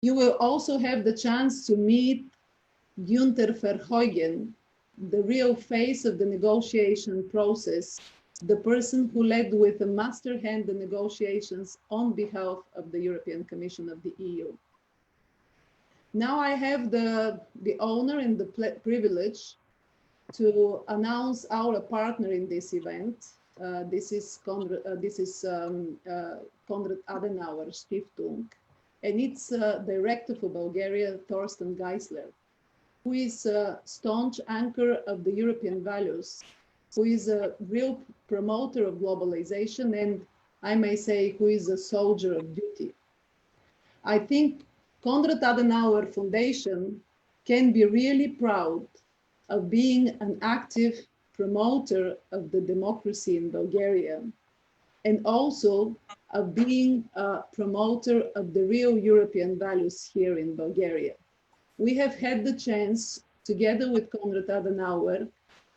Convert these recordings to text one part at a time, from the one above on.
You will also have the chance to meet Günther Verheugen, the real face of the negotiation process, the person who led with a master hand the negotiations on behalf of the European Commission of the EU. Now I have the honor and the privilege to announce our partner in this event. This is Konrad Adenauer Stiftung, and its director for Bulgaria, Thorsten Geisler, who is a staunch anchor of the European values, who is a real promoter of globalization, and I may say, who is a soldier of duty. I think Konrad Adenauer Foundation can be really proud of being an active promoter of the democracy in Bulgaria, and also of being a promoter of the real European values here in Bulgaria. We have had the chance, together with Konrad Adenauer,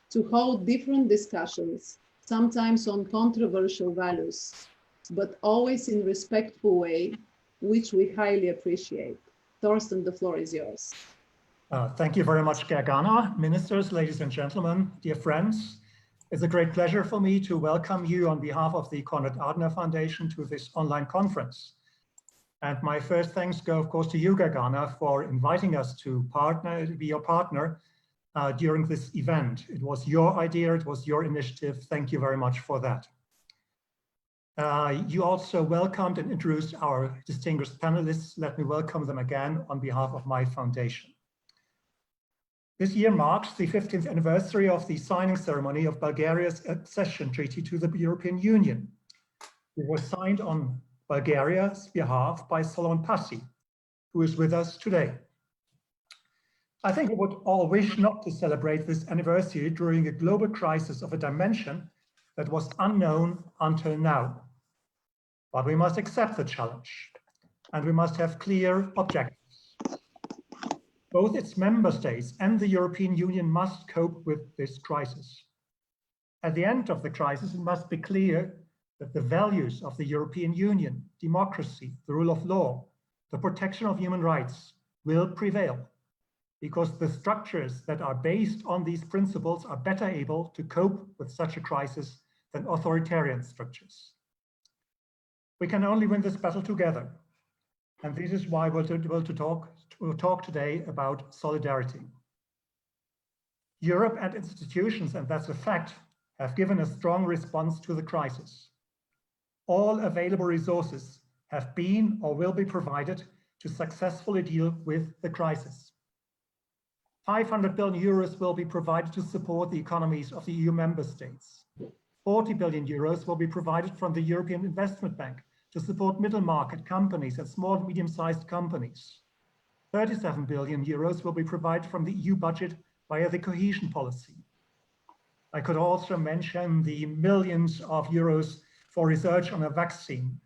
to hold different discussions, sometimes on controversial values, but always in a respectful way, which we highly appreciate. Thorsten, the floor is yours. Thank you very much, Gergana. Ministers, ladies and gentlemen, dear friends. It's a great pleasure for me to welcome you on behalf of the Konrad Adenauer Foundation to this online conference. And my first thanks go, of course, to you, Gergana, for inviting us to be your partner during this event. It was your idea, it was your initiative. Thank you very much for that. You also welcomed and introduced our distinguished panelists. Let me welcome them again on behalf of my foundation. This year marks the 15th anniversary of the signing ceremony of Bulgaria's accession treaty to the European Union. It was signed on Bulgaria's behalf by Solon Passi, who is with us today. I think we would all wish not to celebrate this anniversary during a global crisis of a dimension that was unknown until now. But we must accept the challenge, and we must have clear objectives. Both its member states and the European Union must cope with this crisis. At the end of the crisis, it must be clear that the values of the European Union, democracy, the rule of law, the protection of human rights will prevail, because the structures that are based on these principles are better able to cope with such a crisis than authoritarian structures. We can only win this battle together. And this is why we'll talk today about solidarity. Europe and institutions, and that's a fact, have given a strong response to the crisis. All available resources have been or will be provided to successfully deal with the crisis. 500 billion euros will be provided to support the economies of the EU member states. 40 billion euros will be provided from the European Investment Bank to support middle market companies and small and medium-sized companies. 37 billion euros will be provided from the EU budget via the cohesion policy. I could also mention the millions of euros for research on a vaccine,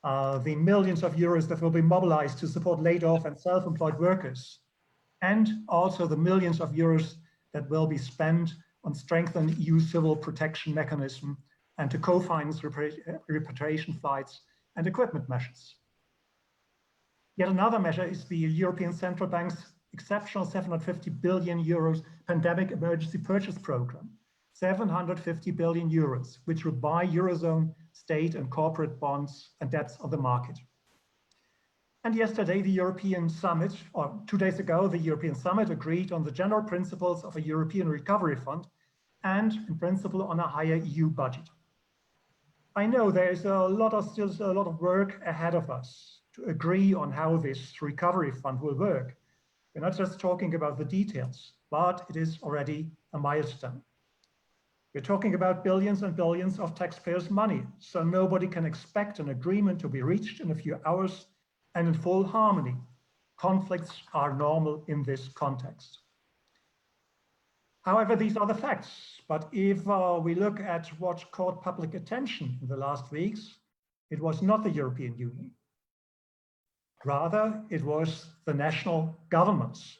the millions of euros that will be mobilized to support laid off and self-employed workers, and also the millions of euros that will be spent on strengthening EU civil protection mechanism and to co-finance repatriation flights and equipment measures. Yet another measure is the European Central Bank's exceptional 750 billion euros pandemic emergency purchase program, 750 billion euros, which will buy Eurozone state and corporate bonds and debts on the market. And yesterday, the European Summit, or 2 days ago, the European Summit agreed on the general principles of a European Recovery Fund and in principle on a higher EU budget. I know there is still a lot of work ahead of us to agree on how this recovery fund will work. We're not just talking about the details, but it is already a milestone. We're talking about billions and billions of taxpayers' money, so nobody can expect an agreement to be reached in a few hours and in full harmony. Conflicts are normal in this context. However, these are the facts. But if we look at what caught public attention in the last weeks, it was not the European Union. Rather, it was the national governments.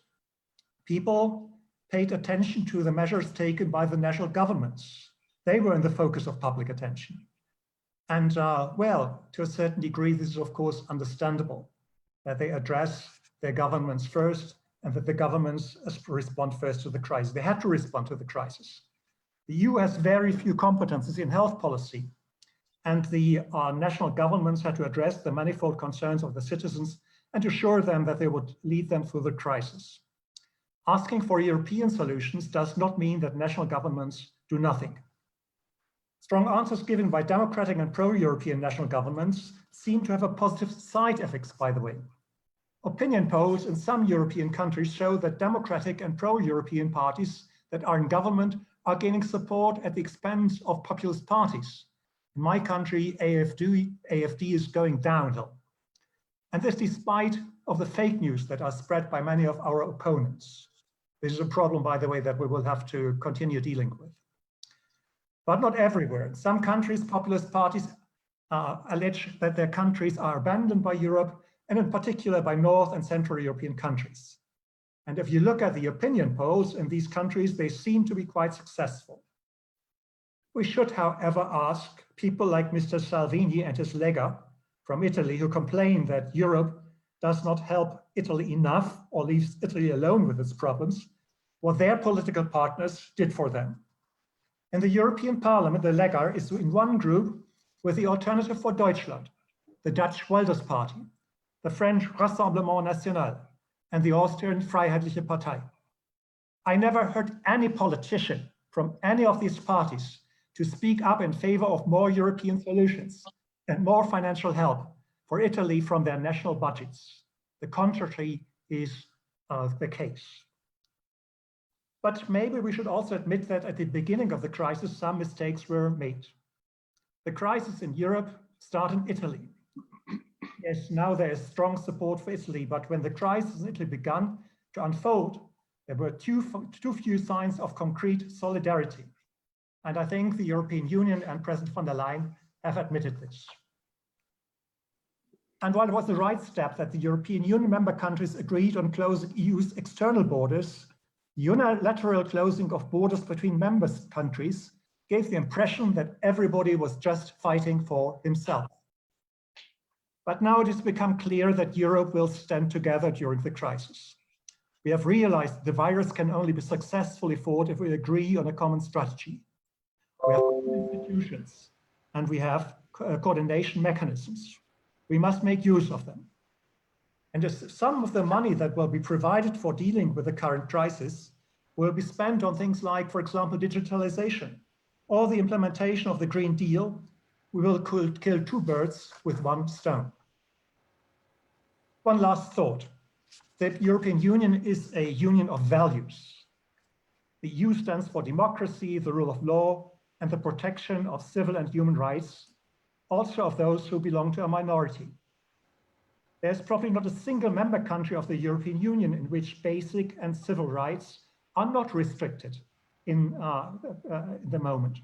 People paid attention to the measures taken by the national governments. They were in the focus of public attention. And well, to a certain degree, this is of course understandable, that they address their governments first and that the governments respond first to the crisis. They had to respond to the crisis. The EU has very few competences in health policy, and the national governments had to address the manifold concerns of the citizens and assure them that they would lead them through the crisis. Asking for European solutions does not mean that national governments do nothing. Strong answers given by democratic and pro-European national governments seem to have a positive side effects, by the way. Opinion polls in some European countries show that democratic and pro-European parties that are in government are gaining support at the expense of populist parties. In my country, AfD is going downhill. And this despite of the fake news that are spread by many of our opponents. This is a problem, by the way, that we will have to continue dealing with. But not everywhere. In some countries, populist parties allege that their countries are abandoned by Europe, and in particular by North and Central European countries. And if you look at the opinion polls in these countries, they seem to be quite successful. We should, however, ask people like Mr. Salvini and his Lega from Italy, who complain that Europe does not help Italy enough or leaves Italy alone with its problems, what their political partners did for them. In the European Parliament, the Lega is in one group with the Alternative for Deutschland, the Dutch Wilders Party, the French Rassemblement National, and the Austrian Freiheitliche Partei. I never heard any politician from any of these parties to speak up in favor of more European solutions and more financial help for Italy from their national budgets. The contrary is the case. But maybe we should also admit that at the beginning of the crisis, some mistakes were made. The crisis in Europe started in Italy. Yes, now there is strong support for Italy, but when the crisis in Italy began to unfold, there were too few signs of concrete solidarity. And I think the European Union and President von der Leyen have admitted this. And while it was the right step that the European Union member countries agreed on closing EU's external borders, the unilateral closing of borders between member countries gave the impression that everybody was just fighting for himself. But now it has become clear that Europe will stand together during the crisis. We have realized the virus can only be successfully fought if we agree on a common strategy. We have institutions and we have coordination mechanisms. We must make use of them. And as some of the money that will be provided for dealing with the current crisis will be spent on things like, for example, digitalization or the implementation of the Green Deal, we will kill two birds with one stone. One last thought. The European Union is a union of values. The EU stands for democracy, the rule of law, and the protection of civil and human rights, also of those who belong to a minority. There's probably not a single member country of the European Union in which basic and civil rights are not restricted in the moment.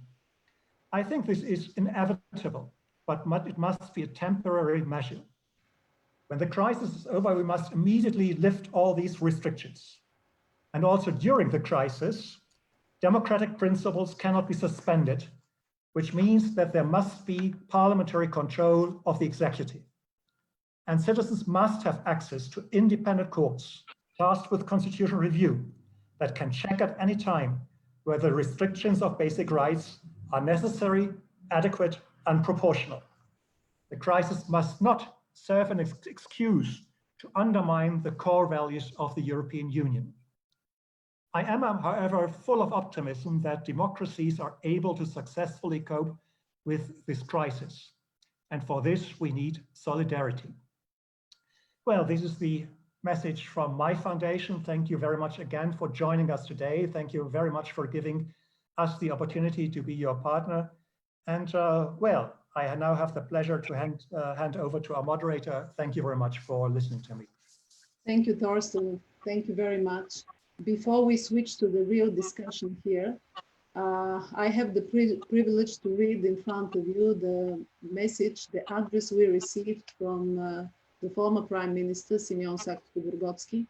I think this is inevitable, but it must be a temporary measure. When the crisis is over, we must immediately lift all these restrictions. And also during the crisis, democratic principles cannot be suspended, which means that there must be parliamentary control of the executive. And citizens must have access to independent courts tasked with constitutional review that can check at any time whether restrictions of basic rights are necessary, adequate, and proportional. The crisis must not serve an excuse to undermine the core values of the European Union. I am, however, full of optimism that democracies are able to successfully cope with this crisis. And for this, we need solidarity. Well, this is the message from my foundation. Thank you very much again for joining us today. Thank you very much for giving us the opportunity to be your partner. And well, I now have the pleasure to hand over to our moderator. Thank you very much for listening to me. Thank you, Thorsten. Thank you very much. Before we switch to the real discussion here, I have the privilege to read in front of you the message, the address we received from the former Prime Minister, Simeon Sako-Burgotsky.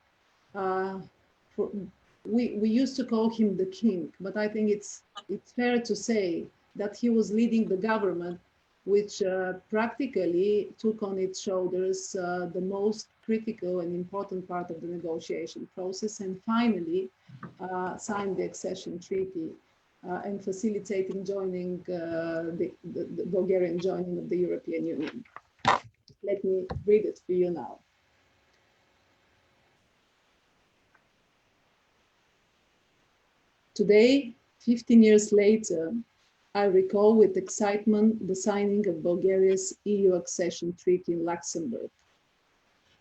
We used to call him the king, but I think it's fair to say that he was leading the government which practically took on its shoulders the most critical and important part of the negotiation process, and finally signed the accession treaty and facilitating joining the Bulgarian joining of the European Union. Let me read it for you now. Today, 15 years later, I recall with excitement the signing of Bulgaria's EU accession treaty in Luxembourg.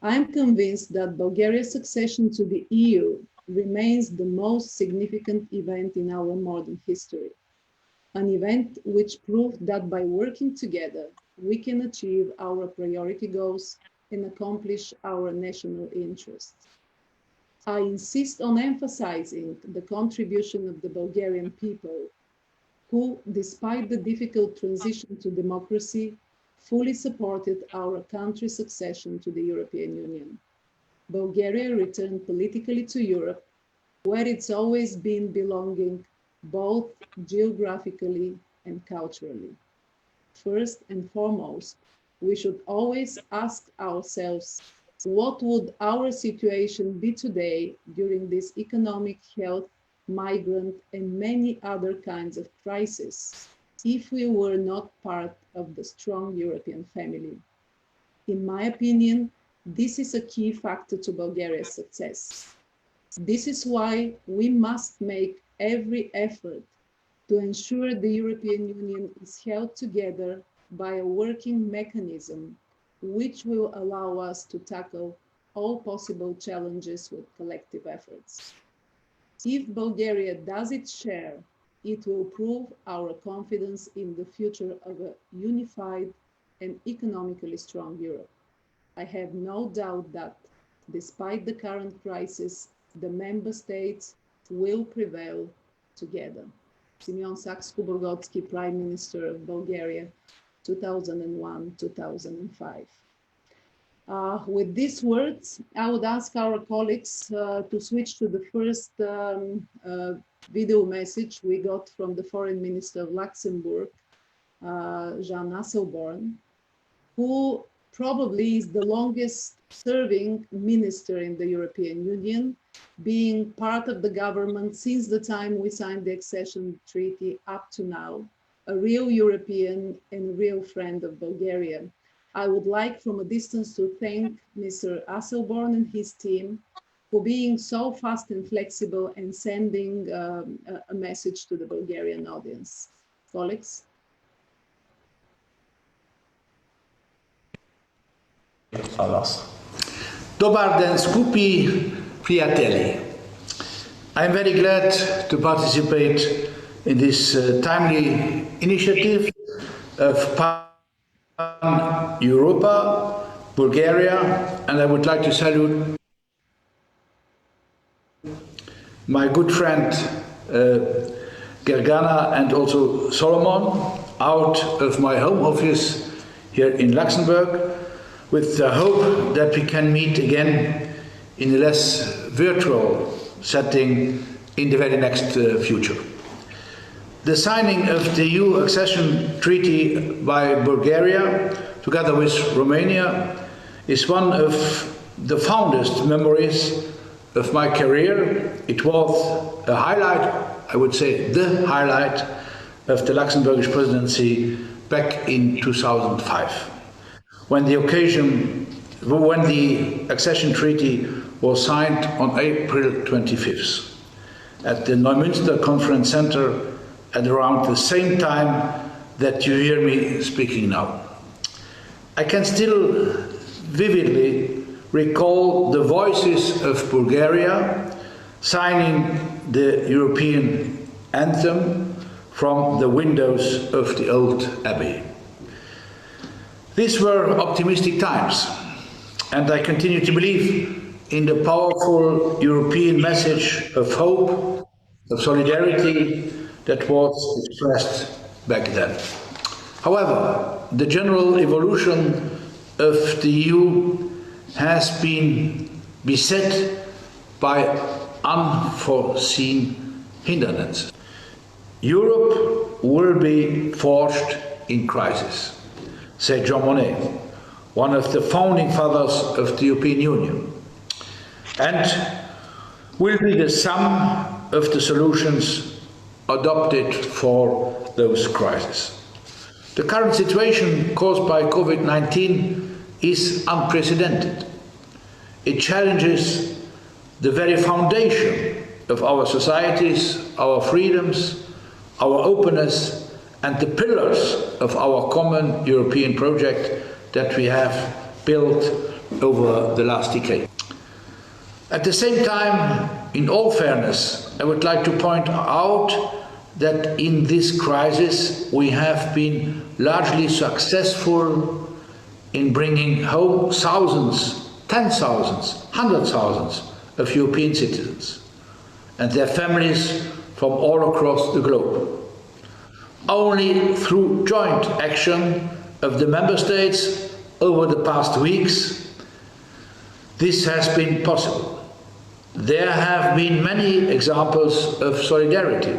I am convinced that Bulgaria's accession to the EU remains the most significant event in our modern history, an event which proved that by working together, we can achieve our priority goals and accomplish our national interests. I insist on emphasizing the contribution of the Bulgarian people, who, despite the difficult transition to democracy, fully supported our country's accession to the European Union. Bulgaria returned politically to Europe, where it's always been belonging, both geographically and culturally. First and foremost, we should always ask ourselves, what would our situation be today during this economic, health, migrant, and many other kinds of crises if we were not part of the strong European family? In my opinion, this is a key factor to Bulgaria's success. This is why we must make every effort to ensure the European Union is held together by a working mechanism which will allow us to tackle all possible challenges with collective efforts. If Bulgaria does its share, it will prove our confidence in the future of a unified and economically strong Europe. I have no doubt that, despite the current crisis, the member states will prevail together. Simeon Saksky-Burgotsky, Prime Minister of Bulgaria, 2001-2005. With these words, I would ask our colleagues to switch to the first video message we got from the Foreign Minister of Luxembourg, Jean Asselborn, who probably is the longest serving minister in the European Union, being part of the government since the time we signed the accession treaty up to now, a real European and a real friend of Bulgaria. I would like from a distance to thank Mr. Asselborn and his team for being so fast and flexible and sending a message to the Bulgarian audience. Colleagues? Dobar den, skupi prijatelji. I'm very glad to participate in this timely initiative of Pan-Europa, Bulgaria, and I would like to salute my good friend Gergana and also Solomon out of my home office here in Luxembourg, with the hope that we can meet again in a less virtual setting in the very next future. The signing of the EU accession treaty by Bulgaria, together with Romania, is one of the fondest memories of my career. It was a highlight, I would say the highlight, of the Luxembourgish presidency back in 2005. When the accession treaty was signed on April 25th at the Neumünster Conference Center at around the same time that you hear me speaking now. I can still vividly recall the voices of Bulgaria signing the European anthem from the windows of the old abbey. These were optimistic times, and I continue to believe in the powerful European message of hope, of solidarity that was expressed back then. However, the general evolution of the EU has been beset by unforeseen hindrances. Europe will be forced in crisis. said Jean Monnet, one of the founding fathers of the European Union, and will be the sum of the solutions adopted for those crises. The current situation caused by COVID-19 is unprecedented. It challenges the very foundation of our societies, our freedoms, our openness, and the pillars of our common European project that we have built over the last decade. At the same time, in all fairness, I would like to point out that in this crisis we have been largely successful in bringing home thousands, tens of thousands, hundreds of thousands of European citizens and their families from all across the globe. Only through joint action of the Member States over the past weeks, this has been possible. There have been many examples of solidarity,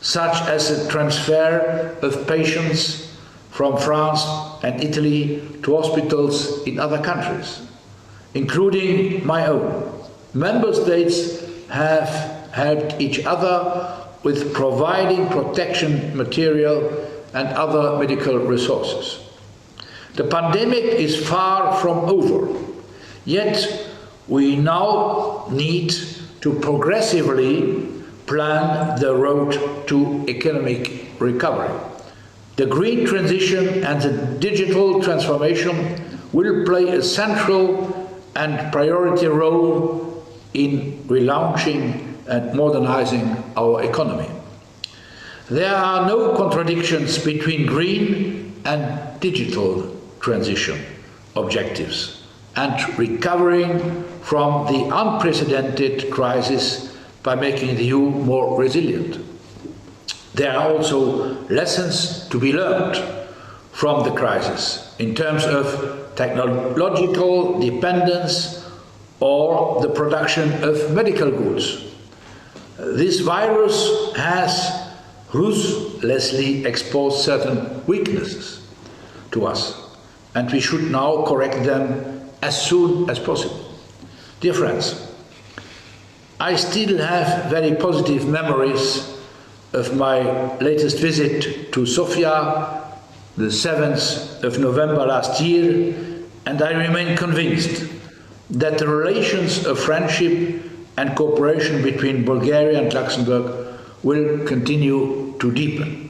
such as the transfer of patients from France and Italy to hospitals in other countries, including my own. Member States have helped each other with providing protection material and other medical resources. The pandemic is far from over, yet we now need to progressively plan the road to economic recovery. The green transition and the digital transformation will play a central and priority role in relaunching and modernizing our economy. There are no contradictions between green and digital transition objectives and recovering from the unprecedented crisis by making the EU more resilient. There are also lessons to be learned from the crisis in terms of technological dependence or the production of medical goods. This virus has ruthlessly exposed certain weaknesses to us, and we should now correct them as soon as possible. Dear friends, I still have very positive memories of my latest visit to Sofia, the 7th of November last year, and I remain convinced that the relations of friendship and cooperation between Bulgaria and Luxembourg will continue to deepen.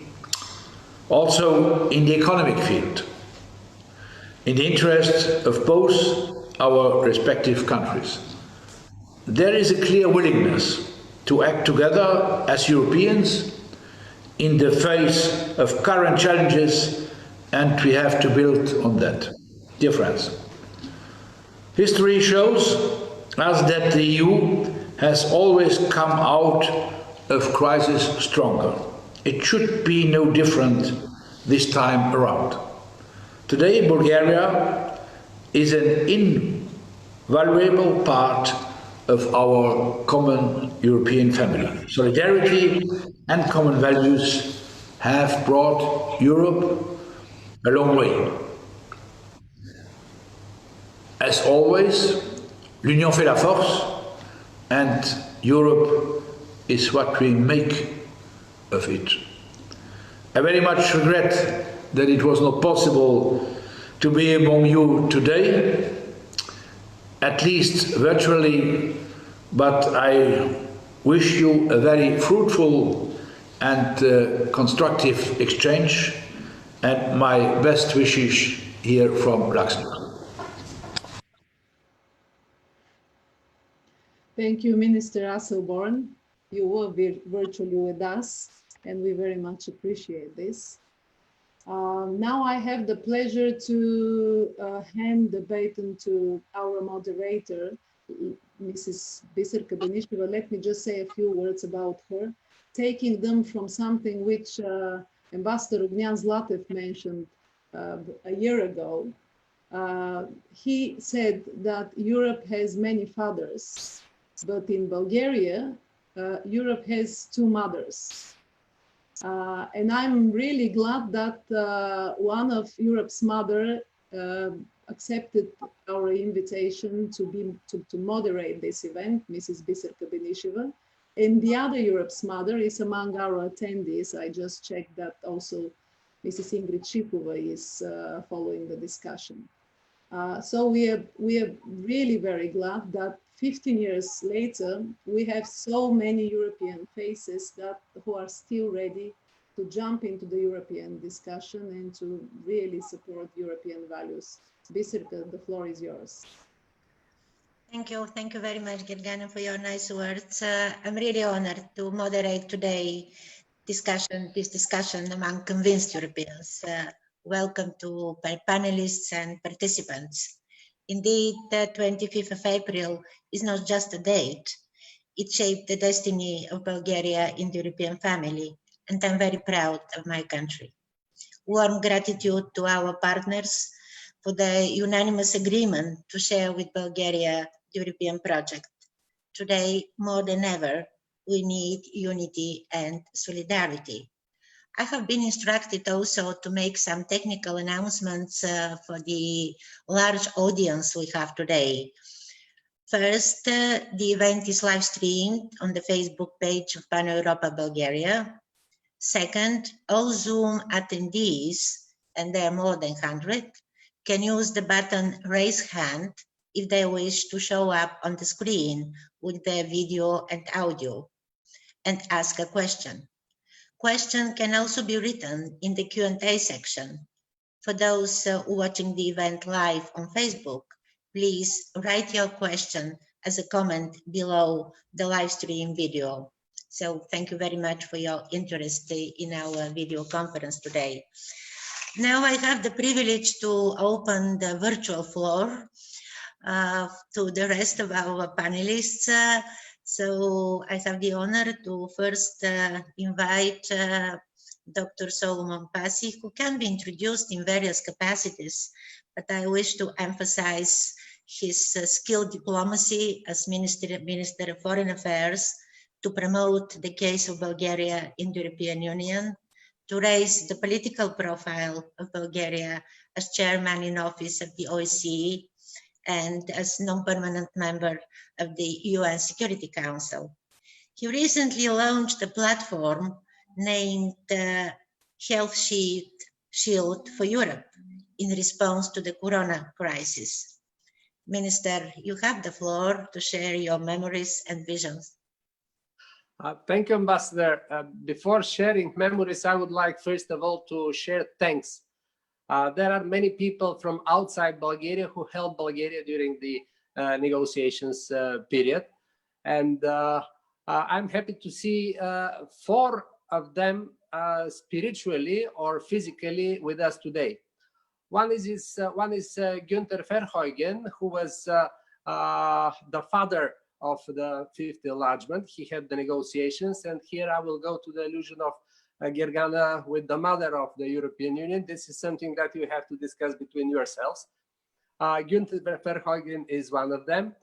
Also in the economic field, in the interest of both our respective countries. There is a clear willingness to act together as Europeans in the face of current challenges, and we have to build on that. Dear friends, history shows us that the EU has always come out of crisis stronger. It should be no different this time around. Today, Bulgaria is an invaluable part of our common European family. Solidarity and common values have brought Europe a long way. As always, l'union fait la force, and Europe is what we make of it. I very much regret that it was not possible to be among you today, at least virtually, but I wish you a very fruitful and constructive exchange, and my best wishes here from Luxembourg. Thank you, Minister Asselborn. You were virtually with us, and we very much appreciate this. Now I have the pleasure to hand the baton to our moderator, Mrs. Biserka Benisheva. Let me just say a few words about her, taking them from something which Ambassador Ognian Zlatev mentioned a year ago. He said that Europe has many fathers, but in Bulgaria, Europe has two mothers. And I'm really glad that one of Europe's mother accepted our invitation to moderate this event, Mrs. Biserka Benisheva. And the other Europe's mother is among our attendees. I just checked that also Mrs. Ingrid Shipova is following the discussion. So we are really very glad that 15 years later, we have so many European faces who are still ready to jump into the European discussion and to really support European values. Biserka, the floor is yours. Thank you very much, Gergana, for your nice words. I'm really honored to moderate today this discussion among convinced Europeans. Welcome to my panelists and participants. Indeed, the 25th of April is not just a date. It shaped the destiny of Bulgaria in the European family, and I'm very proud of my country. Warm gratitude to our partners for the unanimous agreement to share with Bulgaria the European project. Today, more than ever, we need unity and solidarity. I have been instructed also to make some technical announcements for the large audience we have today. First, the event is live streamed on the Facebook page of Pan-Europa Bulgaria. Second, all Zoom attendees, and there are more than 100, can use the button raise hand if they wish to show up on the screen with their video and audio and ask a question. Question can also be written in the Q&A section. For those watching the event live on Facebook, please write your question as a comment below the live stream video. So thank you very much for your interest in our video conference today. Now I have the privilege to open the virtual floor to the rest of our panelists. So I have the honor to first invite Dr. Solomon Pasi, who can be introduced in various capacities, but I wish to emphasize his skilled diplomacy as Minister of Foreign Affairs to promote the case of Bulgaria in the European Union, to raise the political profile of Bulgaria as chairman in office of the OSCE and as non-permanent member of the UN Security Council. He recently launched a platform named Health Shield for Europe in response to the Corona crisis. Minister, you have the floor to share your memories and visions. Thank you, Ambassador. Before sharing memories, I would like first of all to share thanks. There are many people from outside Bulgaria who helped Bulgaria during the negotiations period. And I'm happy to see 4 of them spiritually or physically with us today. One is Günther Verheugen, who was the father of the fifth enlargement. He had the negotiations, and here I will go to the allusion of Gergana with the mother of the European Union. This is something that you have to discuss between yourselves. Günther Verheugen is one of them.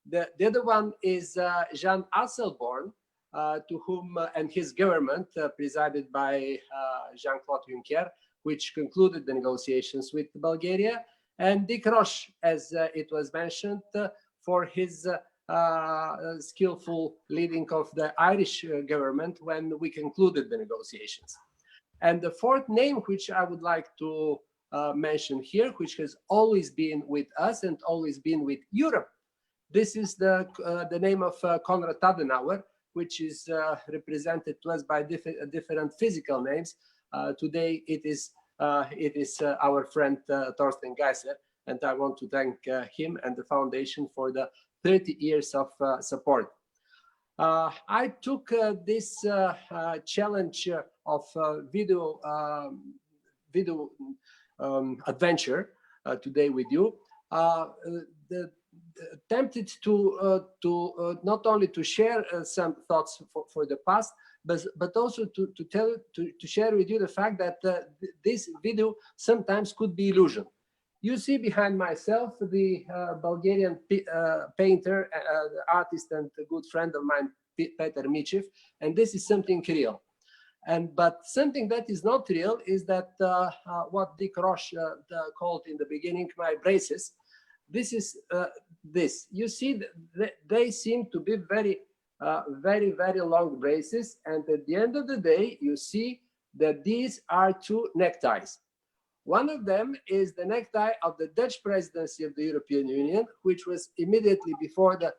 The other one is Jean Asselborn, to whom and his government, presided by Jean-Claude Juncker, which concluded the negotiations with Bulgaria, and Dick Roche, as it was mentioned, for his skillful leading of the Irish government when we concluded the negotiations. And the fourth name, which I would like to mention here, which has always been with us and always been with Europe, this is the name of Konrad Adenauer, which is represented to us by different physical names. Today it is our friend Thorsten Geisler, and I want to thank him and the foundation for the 30 years of support. I took this challenge of video adventure today with you, tempted to not only to share some thoughts for the past, but also to share with you the fact that this video sometimes could be illusion. You see behind myself the Bulgarian painter, artist, and a good friend of mine, Peter Michev, and this is something real. But something that is not real is that what Dick Roche called in the beginning my braces. This is this. You see, they seem to be very, very long braces. And at the end of the day, you see that these are two neckties. One of them is the necktie of the Dutch presidency of the European Union, which was immediately before the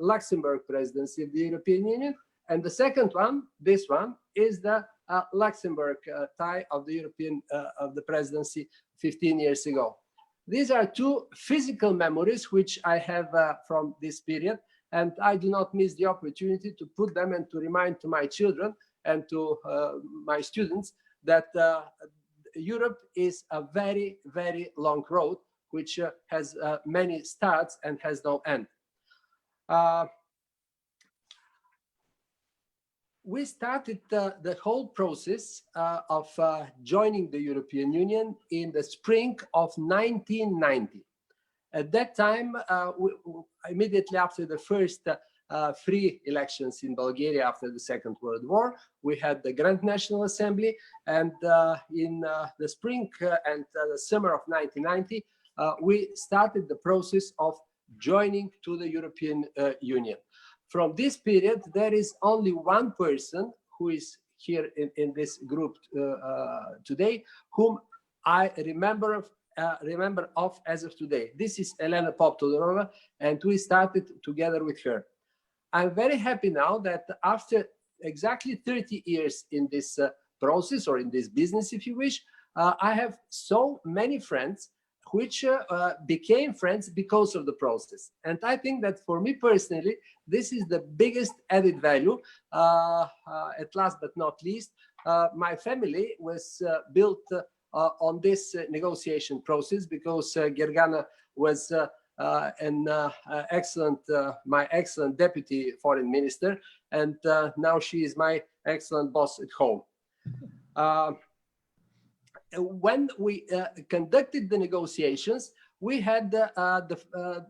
Luxembourg presidency of the European Union. And the second one, this one, is the Luxembourg tie of the European of the presidency 15 years ago. These are two physical memories which I have from this period, and I do not miss the opportunity to put them and to remind to my children and to my students that Europe is a very, very long road, which has many starts and has no end. We started the whole process of joining the European Union in the spring of 1990. At that time, immediately after the first free elections in Bulgaria after the Second World War, we had the Grand National Assembly, and in the spring and the summer of 1990, we started the process of joining to the European Union. From this period, there is only one person who is here in this group today, whom I remember of as of today. This is Elena Pop-Todorova, and we started together with her. I'm very happy now that after exactly 30 years in this process, or in this business, if you wish, I have so many friends which became friends because of the process. And I think that for me personally, this is the biggest added value. At last but not least, my family was built on this negotiation process, because Gergana was my excellent deputy foreign minister, and now she is my excellent boss at home. When we conducted the negotiations, we had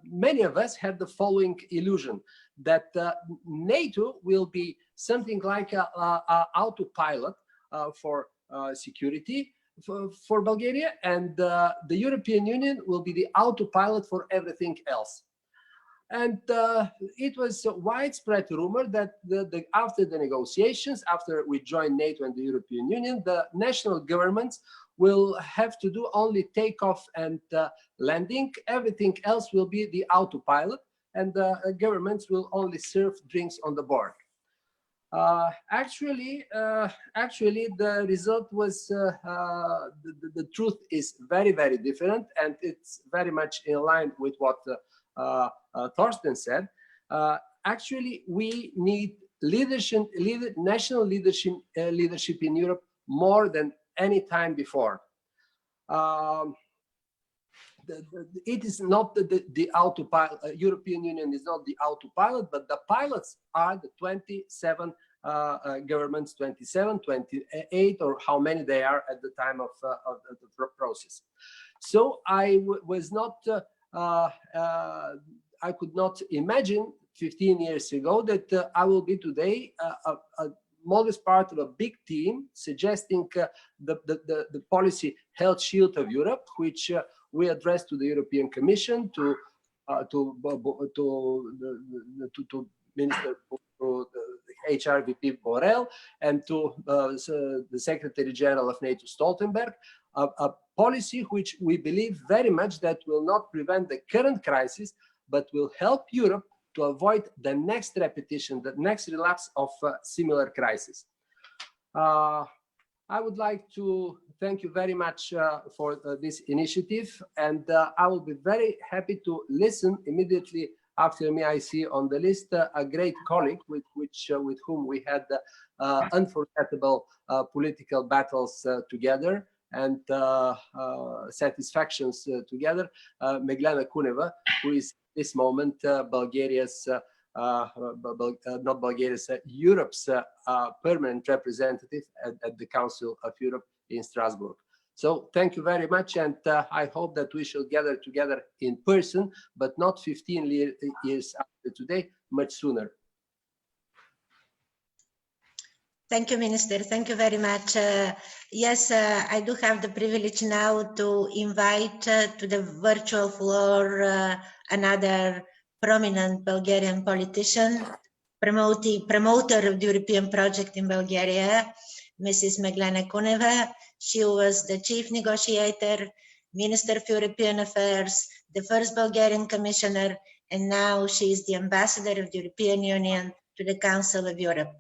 many of us had the following illusion, that NATO will be something like a autopilot for security for Bulgaria, and the European Union will be the autopilot for everything else. And it was a widespread rumor that after the negotiations, after we joined NATO and the European Union, the national governments will have to do only takeoff and landing. Everything else will be the autopilot, and the governments will only serve drinks on the board. Actually, the result was, the truth is very, very different, and it's very much in line with what Thorsten said. Actually, we need national leadership in Europe more than any time before. It is not the autopilot. European Union is not the autopilot, but the pilots are the 27 governments, 27, 28, or how many they are at the time of the process. So I was not, I could not imagine 15 years ago that I will be today a modest part of a big team suggesting the policy health shield of Europe, which we addressed to the European Commission, to Minister, to the HR VP Borrell, and to the Secretary General of NATO Stoltenberg, a policy which we believe very much that will not prevent the current crisis, but will help Europe to avoid the next repetition, the next relapse of similar crisis. I would like to thank you very much for this initiative, and I will be very happy to listen immediately after me. I see on the list a great colleague with whom we had unforgettable political battles together and satisfactions together. Meglena Kuneva, who is this moment Bulgaria's, not Bulgaria's, Europe's permanent representative at the Council of Europe in Strasbourg. So thank you very much, and I hope that we shall gather together in person, but not 15 years after today, much sooner. Thank you, Minister. Thank you very much. Yes, I do have the privilege now to invite to the virtual floor another prominent Bulgarian politician, promoter of the European project in Bulgaria, Mrs. Meglena Kuneva. She was the chief negotiator, Minister for European Affairs, the first Bulgarian commissioner, and now she is the ambassador of the European Union to the Council of Europe.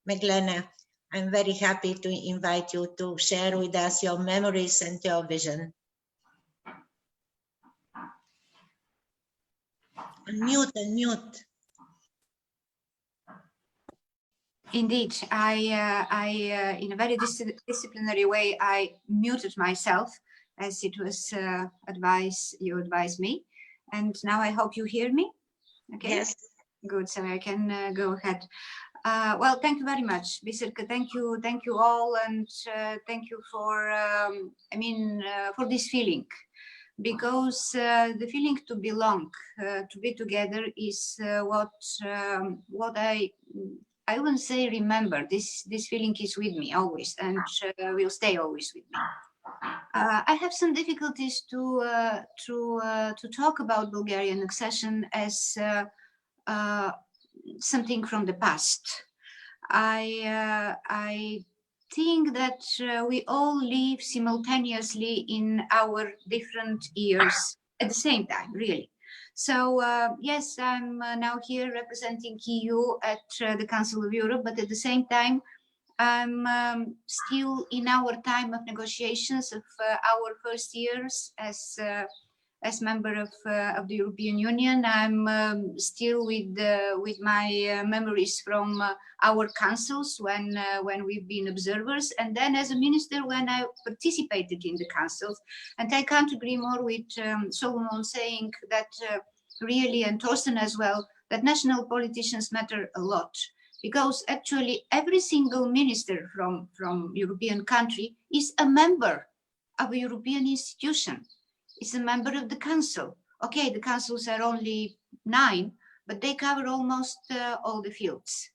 Meglena, I'm very happy to invite you to share with us your memories and your vision. Unmute. Indeed, in a very disciplinary way, I muted myself as it was you advised me. And now I hope you hear me. Okay. Yes. Good, so I can go ahead. Well, thank you very much, Biserka. Thank you all, and thank you for, for this feeling, because the feeling to belong, to be together, is what I wouldn't say remember. This feeling is with me always, and will stay always with me. I have some difficulties to talk about Bulgarian accession as something from the past. I think that we all live simultaneously in our different years at the same time, really. So yes, I'm now here representing EU at the Council of Europe, but at the same time, I'm still in our time of negotiations of our first years as member of the European Union. I'm still with my memories from our councils when we've been observers, and then as a minister when I participated in the councils. And I can't agree more with Solomon saying that really, and Torsten as well, that national politicians matter a lot. Because actually every single minister from European country is a member of a European institution. Is a member of the council. Okay, the councils are only 9, but they cover almost all the fields.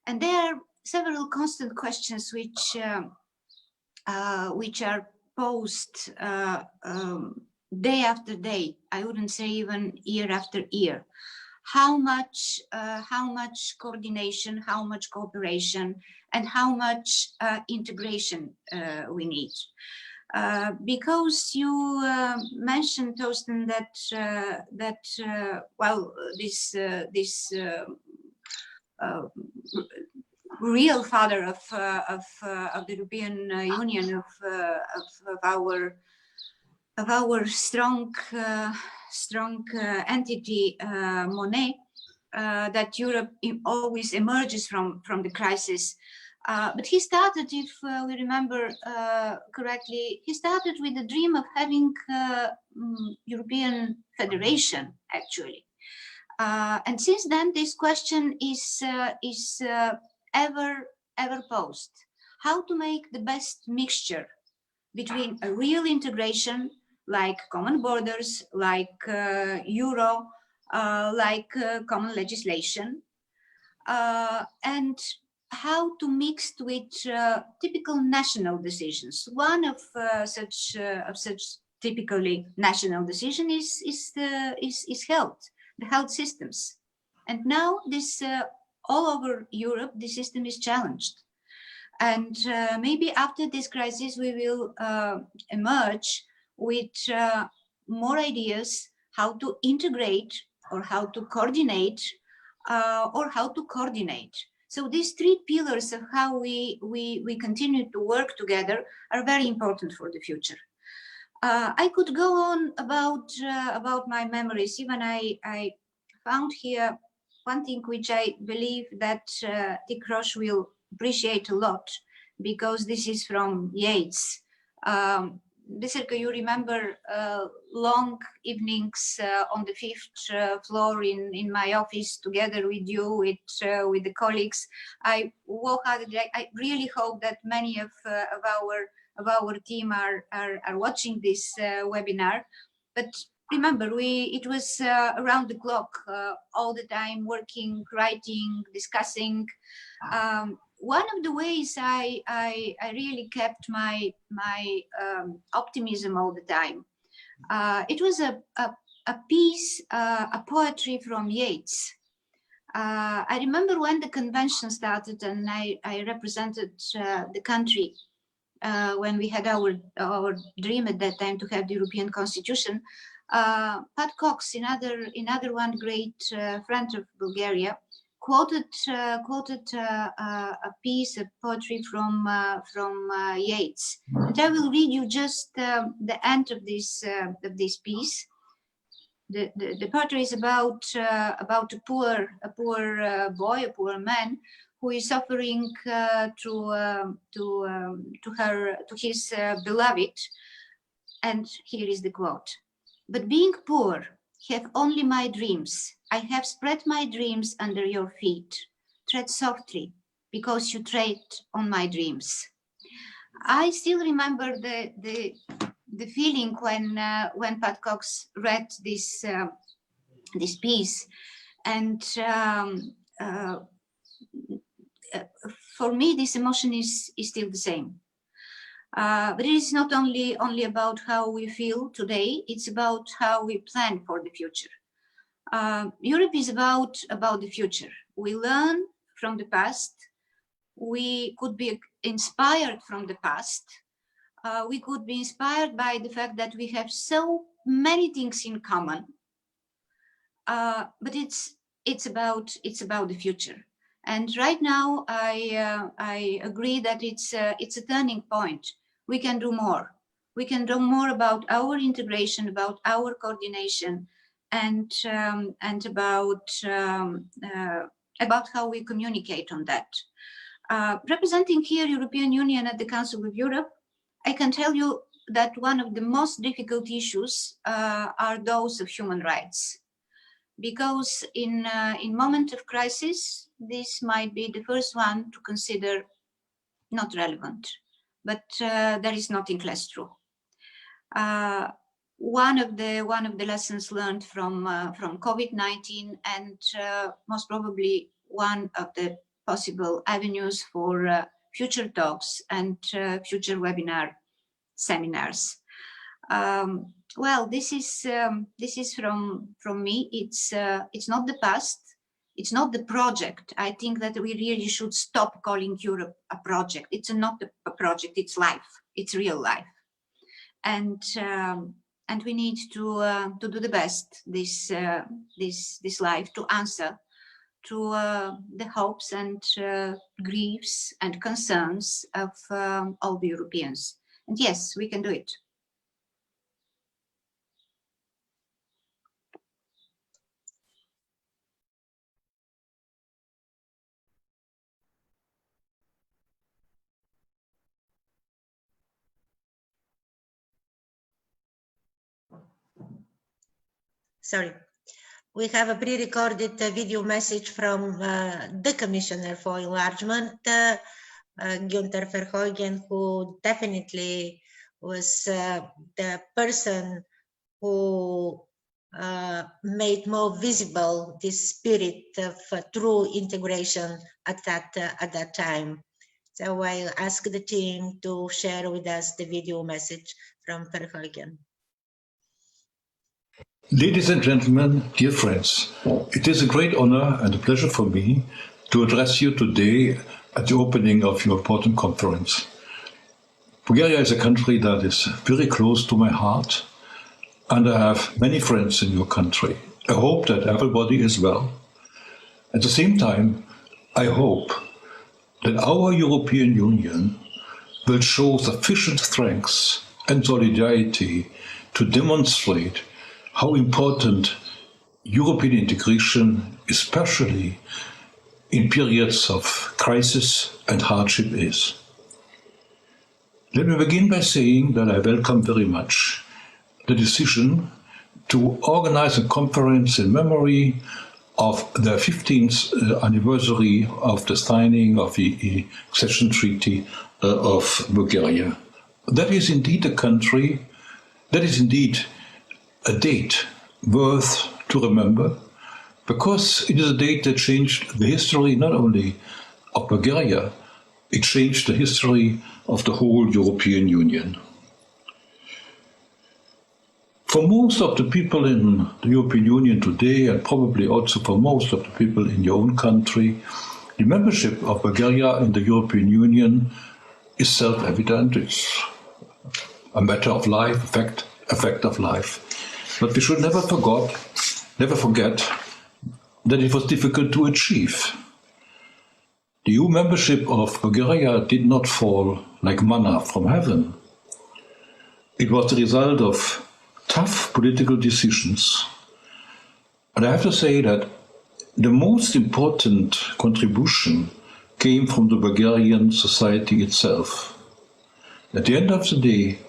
And there are several constant questions which are posed day after day. I wouldn't say even year after year. How much coordination, how much cooperation, and how much integration we need. Because you mentioned, Torsten, that this real father of the European Union, of our strong entity, Monnet, that Europe always emerges from the crisis. But he started, if we remember correctly, he started with the dream of having European Federation, actually. And since then, this question is ever posed. How to make the best mixture between a real integration, like common borders, like euro, like common legislation, and how to mix with typical national decisions. One of such typically national decision is health, the health systems. And now this all over Europe, the system is challenged. And maybe after this crisis, we will emerge with more ideas how to integrate or how to coordinate or how to coordinate. So these 3 pillars of how we continue to work together are very important for the future. I could go on about my memories. Even I found here one thing which I believe that Dick Roche will appreciate a lot, because this is from Yeats. Biserka, you remember long evenings on the 5th floor in my office together with you, with the colleagues. I really hope that many of our team are watching this webinar. But remember, it was around the clock, all the time, working, writing, discussing. one of the ways I really kept my optimism all the time, it was a piece, a poetry from Yeats. I remember when the convention started and I represented the country when we had our dream at that time to have the European Constitution. Pat Cox, another one great friend of Bulgaria, quoted a piece of poetry from Yeats, and I will read you just the end of this piece. The poetry is about a poor boy, a poor man, who is suffering to his beloved, and here is the quote: "But being poor, have only my dreams. I have spread my dreams under your feet. Tread softly, because you tread on my dreams." I still remember the feeling when Pat Cox read this piece, and for me this emotion is still the same. But it is not only about how we feel today; it's about how we plan for the future. Europe is about the future. We learn from the past. We could be inspired from the past. We could be inspired by the fact that we have so many things in common. But it's about the future. And right now, I agree that it's a turning point. We can do more. We can do more about our integration, about our coordination, and about how we communicate on that. Representing here European Union at the Council of Europe, I can tell you that one of the most difficult issues are those of human rights, because in moment of crisis, this might be the first one to consider not relevant, but there is nothing less true. One of the lessons learned from COVID-19, and most probably one of the possible avenues for future talks and future webinar seminars. Well, this is from me. It's not the past. It's not the project. I think that we really should stop calling Europe a project. It's not a project. It's life. It's real life, and we need to do the best this life to answer to the hopes and griefs and concerns of all the Europeans. And yes, we can do it. Sorry. We have a pre-recorded video message from the Commissioner for Enlargement, Günther Verheugen, who definitely was the person who made more visible this spirit of true integration at that time. So I'll ask the team to share with us the video message from Verheugen. Ladies and gentlemen, dear friends, it is a great honor and a pleasure for me to address you today at the opening of your important conference. Bulgaria is a country that is very close to my heart, and I have many friends in your country. I hope that everybody is well. At the same time, I hope that our European Union will show sufficient strength and solidarity to demonstrate how important European integration, especially in periods of crisis and hardship, is. Let me begin by saying that I welcome very much the decision to organize a conference in memory of the 15th anniversary of the signing of the accession treaty of Bulgaria. That is indeed a country, that is indeed a date worth to remember, because it is a date that changed the history not only of Bulgaria, it changed the history of the whole European Union. For most of the people in the European Union today, and probably also for most of the people in your own country, the membership of Bulgaria in the European Union is self-evident. It's a matter of life, a fact of life. But we should never forget that it was difficult to achieve. The EU membership of Bulgaria did not fall like manna from heaven. It was the result of tough political decisions. And I have to say that the most important contribution came from the Bulgarian society itself. At the end of the day,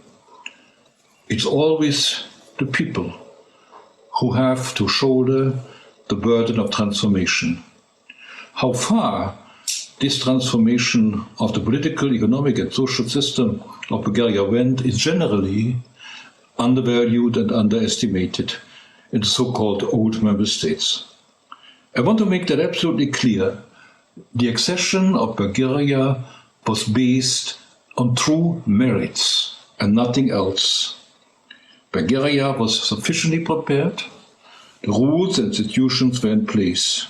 it's always the people who have to shoulder the burden of transformation. How far this transformation of the political, economic and social system of Bulgaria went is generally undervalued and underestimated in the so-called old member states. I want to make that absolutely clear. The accession of Bulgaria was based on true merits and nothing else. Bulgaria was sufficiently prepared, the rules and institutions were in place.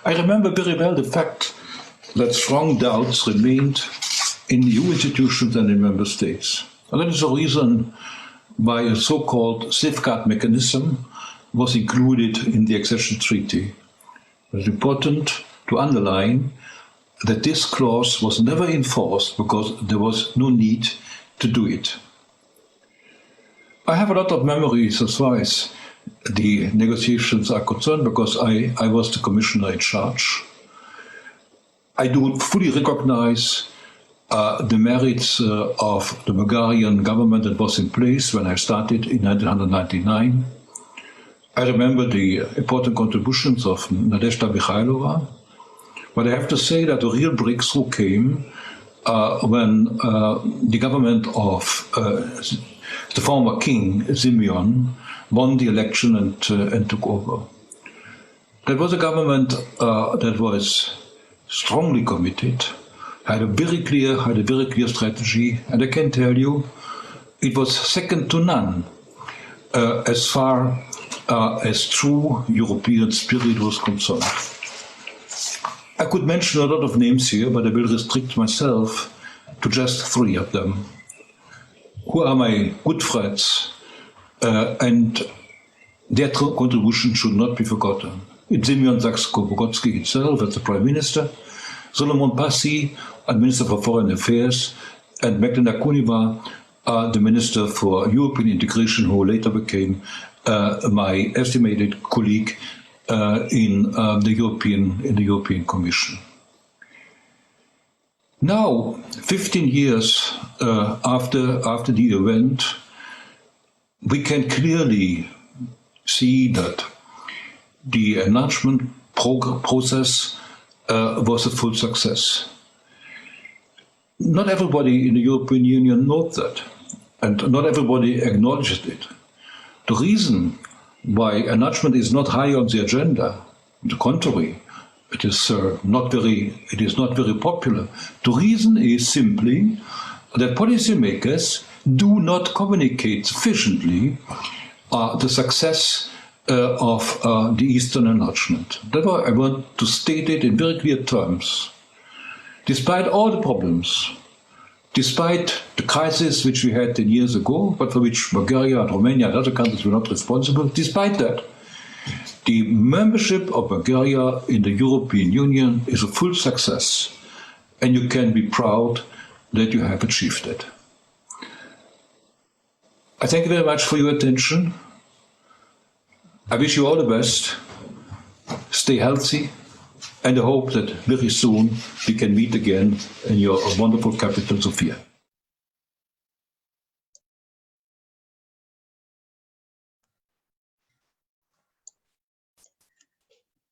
I remember very well the fact that strong doubts remained in EU institutions and in member states. And that is the reason why a so-called safeguard mechanism was included in the accession treaty. It is important to underline that this clause was never enforced because there was no need to do it. I have a lot of memories as far as the negotiations are concerned because I was the commissioner in charge. I do fully recognize the merits of the Bulgarian government that was in place when I started in 1999. I remember the important contributions of Nadezhda Mikhailova, but I have to say that the real breakthrough came when the government of the former king, Simeon, won the election and took over. That was a government that was strongly committed, had a very clear strategy, and I can tell you it was second to none as far as true European spirit was concerned. I could mention a lot of names here, but I will restrict myself to just 3 of them, who are my good friends, and their contribution should not be forgotten. It's Simeon Sachs-Bogotsky himself as the Prime Minister, Solomon Passy, Minister for Foreign Affairs, and Magdalena Kuniva, the Minister for European Integration, who later became my estimated colleague in the European Commission. Now, 15 years after the event, we can clearly see that the enlargement process was a full success. Not everybody in the European Union knows that, and not everybody acknowledged it. The reason why enlargement is not high on the agenda, on the contrary, it is not very popular. The reason is simply that policymakers do not communicate sufficiently the success of the Eastern enlargement. Therefore, I want to state it in very clear terms. Despite all the problems, despite the crisis which we had 10 years ago, but for which Bulgaria and Romania and other countries were not responsible, despite that, the membership of Bulgaria in the European Union is a full success, and you can be proud that you have achieved it. I thank you very much for your attention. I wish you all the best. Stay healthy. And I hope that very soon we can meet again in your wonderful capital, Sofia.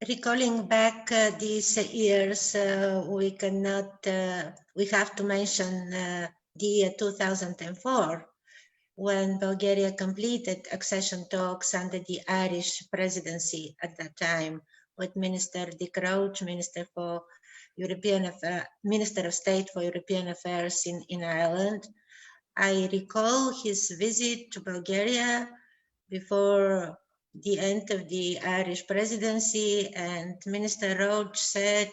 Recalling back these years, we have to mention the year 2004, when Bulgaria completed accession talks under the Irish presidency at that time, with Minister Dick Roach, Minister for Minister of State for European Affairs in Ireland. I recall his visit to Bulgaria before the end of the Irish presidency, and Minister Roach said,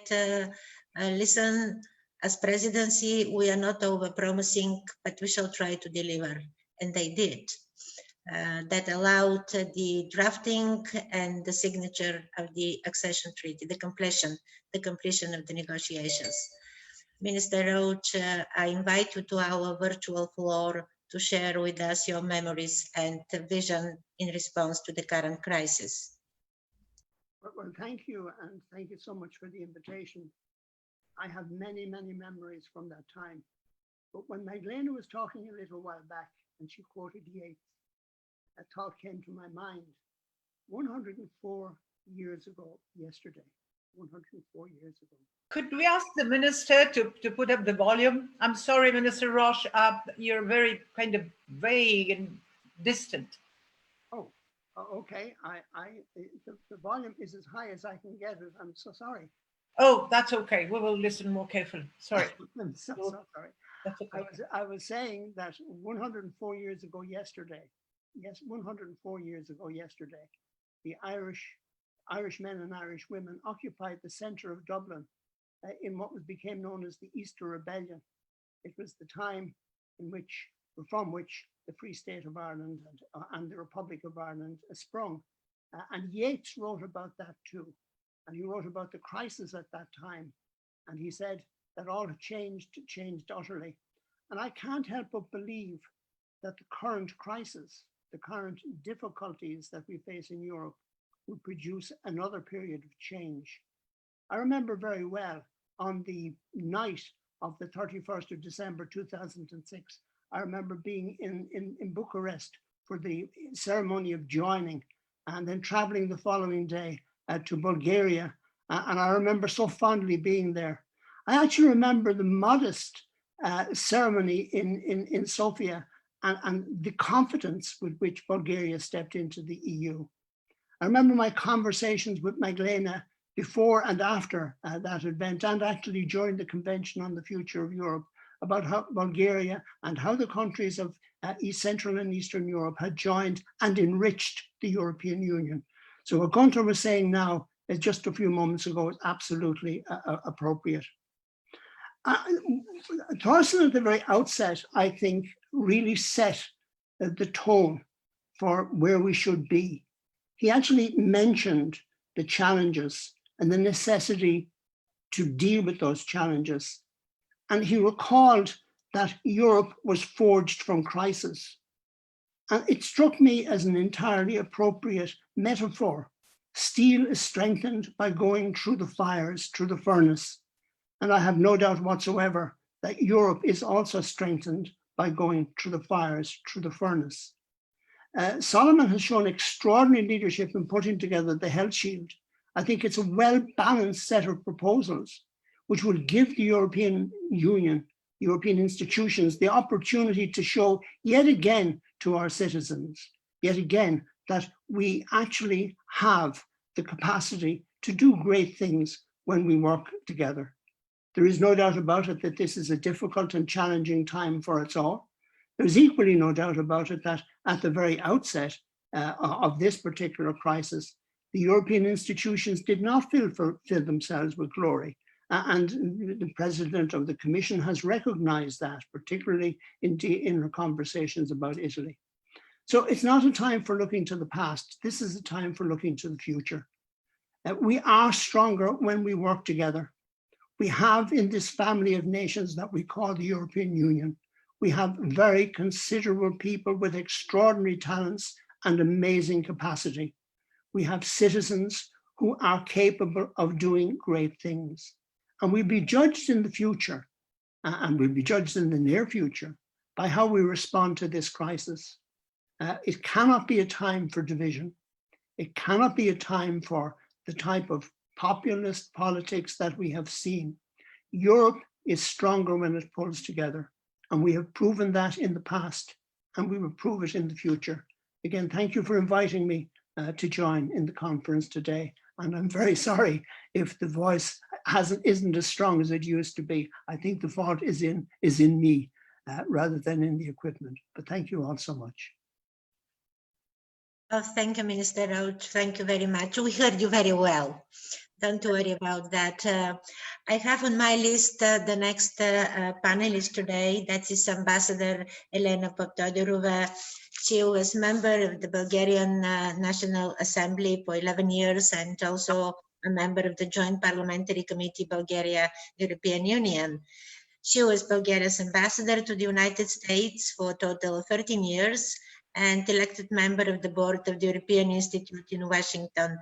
listen, as presidency, we are not over-promising, but we shall try to deliver. And they did. That allowed the drafting and the signature of the accession treaty, the completion of the negotiations. Minister Roach, I invite you to our virtual floor to share with us your memories and vision in response to the current crisis. Well, thank you, and thank you so much for the invitation. I have many, many memories from that time. But when Magdalena was talking a little while back and she quoted Yeats, a thought came to my mind. 104 years ago yesterday, 104 years ago. Could we ask the minister to put up the volume? I'm sorry, Minister Roche, you're very kind of vague and distant. Oh, okay. The volume is as high as I can get it. I'm so sorry. Oh, that's okay. We will listen more carefully. Sorry. I'm so sorry. That's okay. I was saying that 104 years ago yesterday, yes, 104 years ago yesterday, the Irish men and Irish women occupied the centre of Dublin in what became known as the Easter Rebellion. It was the time from which the Free State of Ireland and the Republic of Ireland sprung. And Yeats wrote about that too. And he wrote about the crisis at that time. And he said that all had changed utterly. And I can't help but believe that the current crisis, the current difficulties that we face in Europe will produce another period of change. I remember very well on the night of the 31st of December 2006, I remember being in Bucharest for the ceremony of joining and then traveling the following day to Bulgaria. And I remember so fondly being there. I actually remember the modest ceremony in Sofia and the confidence with which Bulgaria stepped into the EU. I remember my conversations with Magdalena before and after that event, and actually during the Convention on the Future of Europe, about how Bulgaria and how the countries of East Central and Eastern Europe had joined and enriched the European Union. So what Gunter was saying now, just a few moments ago, is absolutely appropriate. Thorsten at the very outset, I think, really set the tone for where we should be. He actually mentioned the challenges and the necessity to deal with those challenges. And he recalled that Europe was forged from crisis. And it struck me as an entirely appropriate metaphor. Steel is strengthened by going through the fires, through the furnace. And I have no doubt whatsoever that Europe is also strengthened by going through the fires, through the furnace. Solomon has shown extraordinary leadership in putting together the Health Shield. I think it's a well-balanced set of proposals which will give the European Union, European institutions, the opportunity to show yet again to our citizens, yet again, that we actually have the capacity to do great things when we work together. There is no doubt about it that this is a difficult and challenging time for us all. There's equally no doubt about it that at the very outset of this particular crisis, the European institutions did not fill themselves with glory. And the president of the Commission has recognized that, particularly in her conversations about Italy. So it's not a time for looking to the past. This is a time for looking to the future. We are stronger when we work together. We have in this family of nations that we call the European Union, we have very considerable people with extraordinary talents and amazing capacity. We have citizens who are capable of doing great things. And we'll be judged in the future, and we'll be judged in the near future, by how we respond to this crisis. It cannot be a time for division. It cannot be a time for the type of populist politics that we have seen. Europe is stronger when it pulls together, and we have proven that in the past, and we will prove it in the future. Again, thank you for inviting me to join in the conference today. And I'm very sorry if the voice isn't as strong as it used to be. I think the fault is in me rather than in the equipment. But thank you all so much. Oh, thank you, Minister Roach. Thank you very much. We heard you very well. Don't worry about that. I have on my list the next panelist today. That is Ambassador Elena Poptodorova. She was member of the Bulgarian National Assembly for 11 years and also a member of the Joint Parliamentary Committee Bulgaria-European Union. She was Bulgaria's ambassador to the United States for a total of 13 years and elected member of the board of the European Institute in Washington,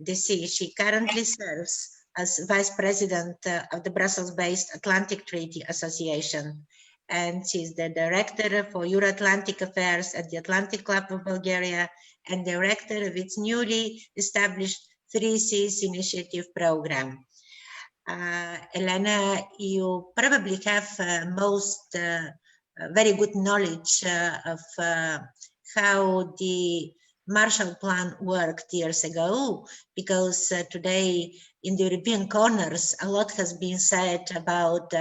D.C. She currently serves as vice president of the Brussels-based Atlantic Treaty Association, and she's the director for Euro-Atlantic Affairs at the Atlantic Club of Bulgaria and director of its newly established 3Cs Initiative program. Elena, you probably have most very good knowledge of how the Marshall Plan worked years ago, because today in the European corners, a lot has been said about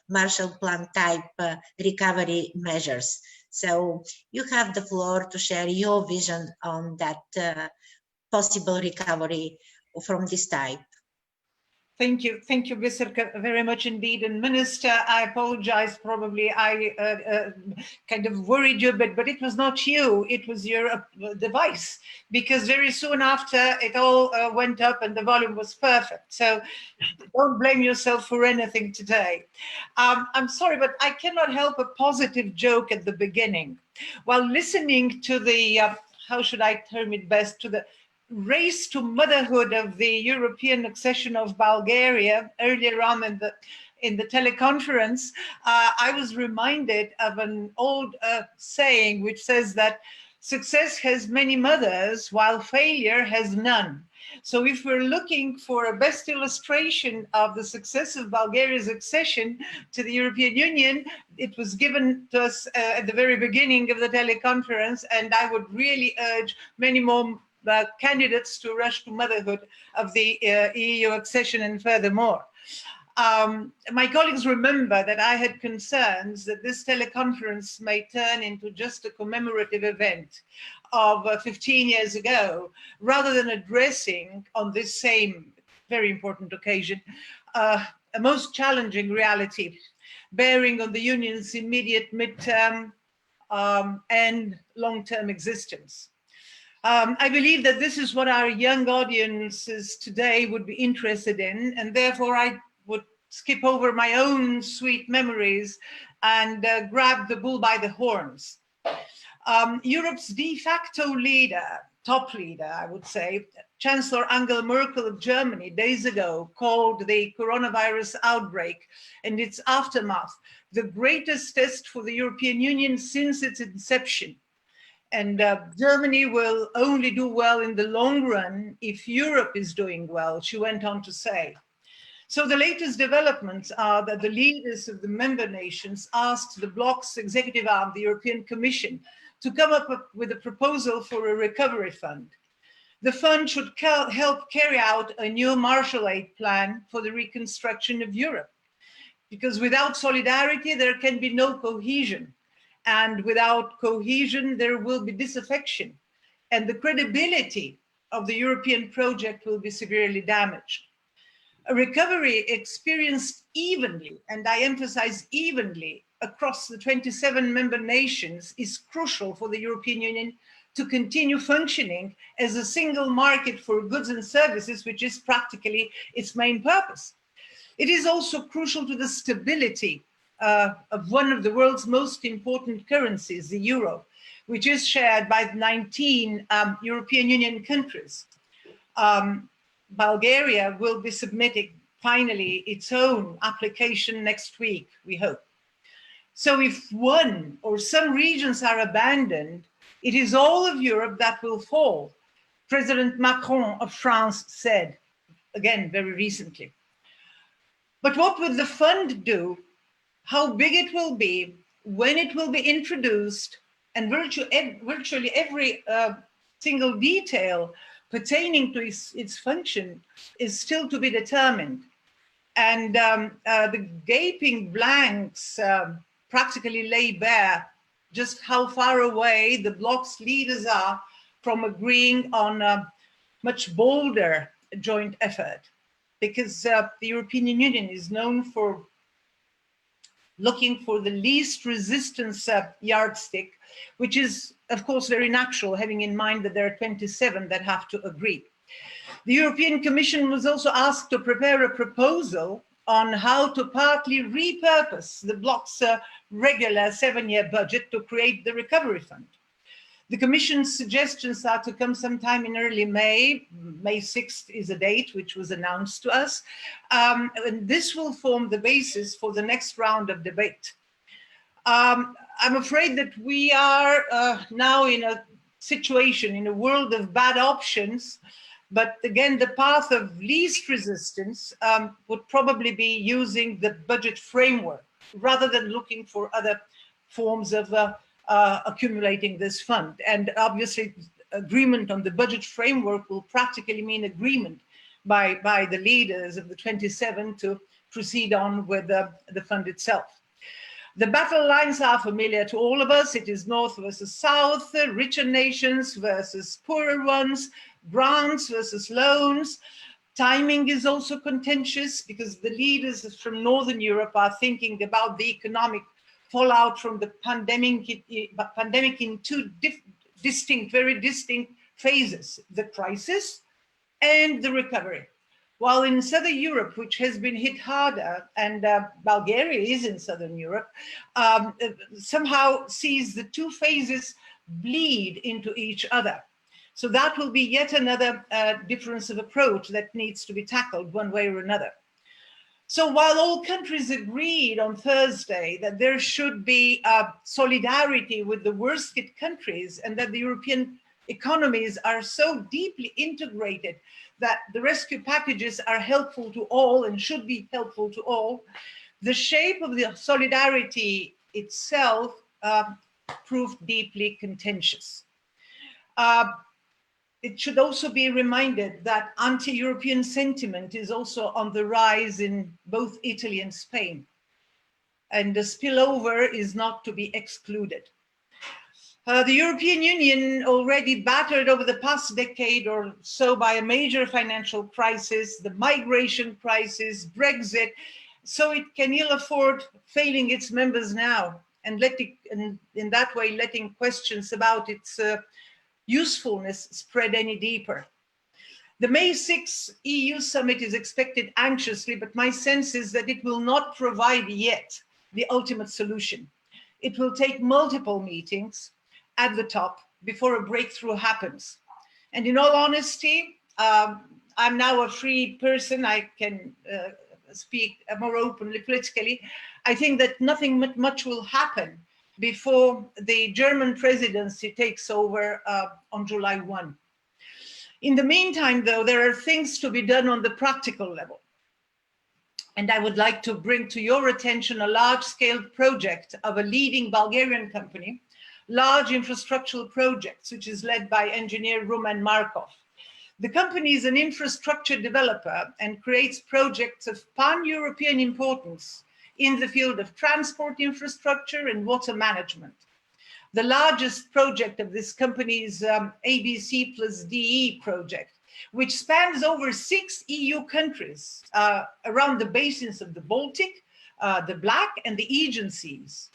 Marshall Plan type recovery measures. So you have the floor to share your vision on that possible recovery from this type. Thank you, Biserka, very much indeed. And Minister, I apologize, probably I kind of worried you a bit, but it was not you, it was your device, because very soon after it all went up and the volume was perfect. So don't blame yourself for anything today. I'm sorry, but I cannot help a positive joke at the beginning. While listening to the, how should I term it best, to the race to motherhood of the European accession of Bulgaria earlier on in the teleconference, I was reminded of an old saying which says that success has many mothers while failure has none. So if we're looking for a best illustration of the success of Bulgaria's accession to the European Union, it was given to us at the very beginning of the teleconference, and I would really urge many more candidates to rush to motherhood of the EU accession and furthermore. My colleagues remember that I had concerns that this teleconference may turn into just a commemorative event of 15 years ago, rather than addressing on this same very important occasion a most challenging reality bearing on the Union's immediate midterm and long-term existence. I believe that this is what our young audiences today would be interested in, and therefore I would skip over my own sweet memories and grab the bull by the horns. Europe's de facto leader, top leader, I would say, Chancellor Angela Merkel of Germany days ago called the coronavirus outbreak and its aftermath the greatest test for the European Union since its inception. And Germany will only do well in the long run if Europe is doing well, she went on to say. So the latest developments are that the leaders of the member nations asked the bloc's executive arm, the European Commission, to come up with a proposal for a recovery fund. The fund should help carry out a new Marshall Aid plan for the reconstruction of Europe. Because without solidarity, there can be no cohesion. And without cohesion, there will be disaffection. And the credibility of the European project will be severely damaged. A recovery experienced evenly, and I emphasize evenly, across the 27 member nations is crucial for the European Union to continue functioning as a single market for goods and services, which is practically its main purpose. It is also crucial to the stability of one of the world's most important currencies, the euro, which is shared by 19 European Union countries. Bulgaria will be submitting finally its own application next week, we hope. So if one or some regions are abandoned, it is all of Europe that will fall, President Macron of France said, again, very recently. But what would the fund do? How big it will be, when it will be introduced, and virtually every single detail pertaining to its function is still to be determined. And the gaping blanks practically lay bare just how far away the bloc's leaders are from agreeing on a much bolder joint effort, because the European Union is known for looking for the least resistance yardstick, which is, of course, very natural, having in mind that there are 27 that have to agree. The European Commission was also asked to prepare a proposal on how to partly repurpose the bloc's regular 7-year budget to create the recovery fund. The Commission's suggestions are to come sometime in early May. May 6th is a date which was announced to us. And this will form the basis for the next round of debate. I'm afraid that we are now in a situation, in a world of bad options. But again, the path of least resistance would probably be using the budget framework rather than looking for other forms of accumulating this fund. And obviously, agreement on the budget framework will practically mean agreement by the leaders of the 27 to proceed on with the fund itself. The battle lines are familiar to all of us. It is North versus South, richer nations versus poorer ones, grants versus loans. Timing is also contentious because the leaders from Northern Europe are thinking about the economic fallout from the pandemic in two very distinct phases, the crisis and the recovery. While in Southern Europe, which has been hit harder, and Bulgaria is in Southern Europe, somehow sees the two phases bleed into each other. So that will be yet another difference of approach that needs to be tackled one way or another. So while all countries agreed on Thursday that there should be solidarity with the worst hit countries and that the European economies are so deeply integrated that the rescue packages are helpful to all and should be helpful to all, the shape of the solidarity itself proved deeply contentious. It should also be reminded that anti-European sentiment is also on the rise in both Italy and Spain, and the spillover is not to be excluded. The European Union, already battered over the past decade or so by a major financial crisis, the migration crisis, Brexit, so it can ill afford failing its members now and in that way letting questions about its usefulness spread any deeper. The May 6th EU summit is expected anxiously, but my sense is that it will not provide yet the ultimate solution. It will take multiple meetings at the top before a breakthrough happens. And in all honesty, I'm now a free person. I can speak more openly politically. I think that nothing much will happen before the German presidency takes over on July 1. In the meantime, though, there are things to be done on the practical level. And I would like to bring to your attention a large-scale project of a leading Bulgarian company, large infrastructural projects, which is led by engineer Roman Markov. The company is an infrastructure developer and creates projects of pan-European importance in the field of transport infrastructure and water management. The largest project of this company is ABC plus DE project, which spans over 6 EU countries around the basins of the Baltic, the Black and the Aegean Seas.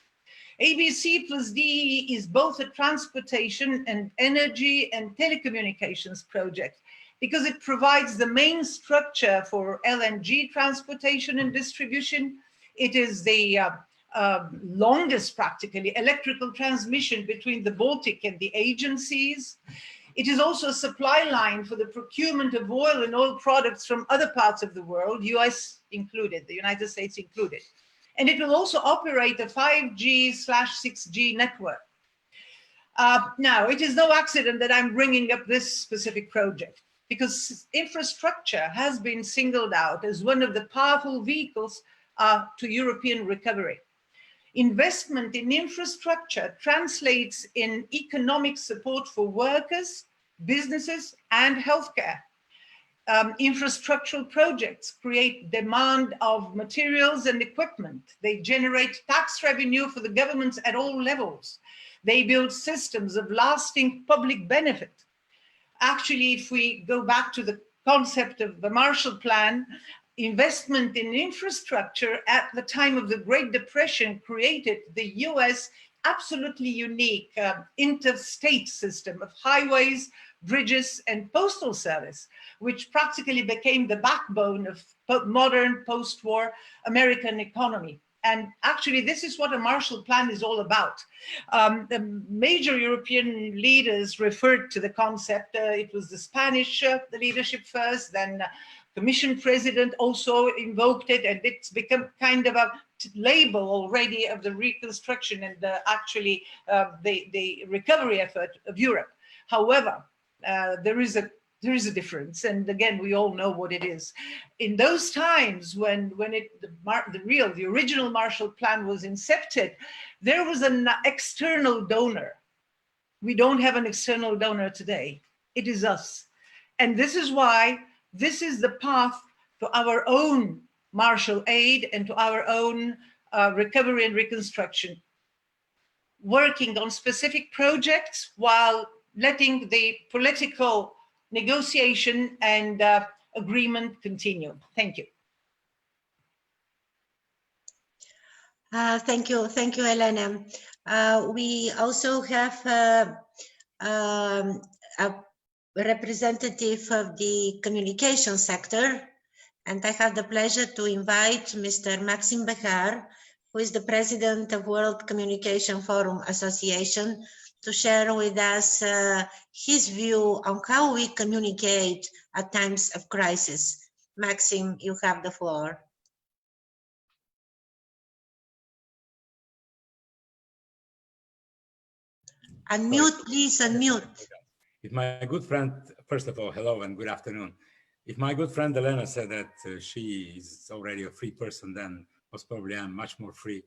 ABC plus DE is both a transportation and energy and telecommunications project because it provides the main structure for LNG transportation and distribution. It is the longest, practically, electrical transmission between the Baltic and the Aegean Seas. It is also a supply line for the procurement of oil and oil products from other parts of the world, US included, the United States included. And it will also operate a 5G/6G network. Now, it is no accident that I'm bringing up this specific project, because infrastructure has been singled out as one of the powerful vehicles to European recovery. Investment in infrastructure translates in economic support for workers, businesses, and healthcare. Infrastructural projects create demand of materials and equipment. They generate tax revenue for the governments at all levels. They build systems of lasting public benefit. Actually, if we go back to the concept of the Marshall Plan, investment in infrastructure at the time of the Great Depression created the US absolutely unique interstate system of highways, bridges, and postal service, which practically became the backbone of modern post-war American economy. And actually, this is what a Marshall Plan is all about. The major European leaders referred to the concept. It was the Spanish leadership first, then Commission President also invoked it, and it's become kind of a label already of the reconstruction and actually the recovery effort of Europe. However, there is a difference, and again, we all know what it is. In those times when the original Marshall Plan was incepted, there was an external donor. We don't have an external donor today. It is us, and this is why this is the path to our own Marshall aid and to our own recovery and reconstruction. Working on specific projects while letting the political negotiation and agreement continue. Thank you. Thank you, Elena. We also have a representative of the communication sector, and I have the pleasure to invite Mr. Maxime Béchard, who is the president of World Communication Forum Association, to share with us his view on how we communicate at times of crisis. Maxime, you have the floor. Unmute, please, unmute. If my good friend, first of all, hello and good afternoon. If my good friend Elena said that she is already a free person, then most probably I'm much more free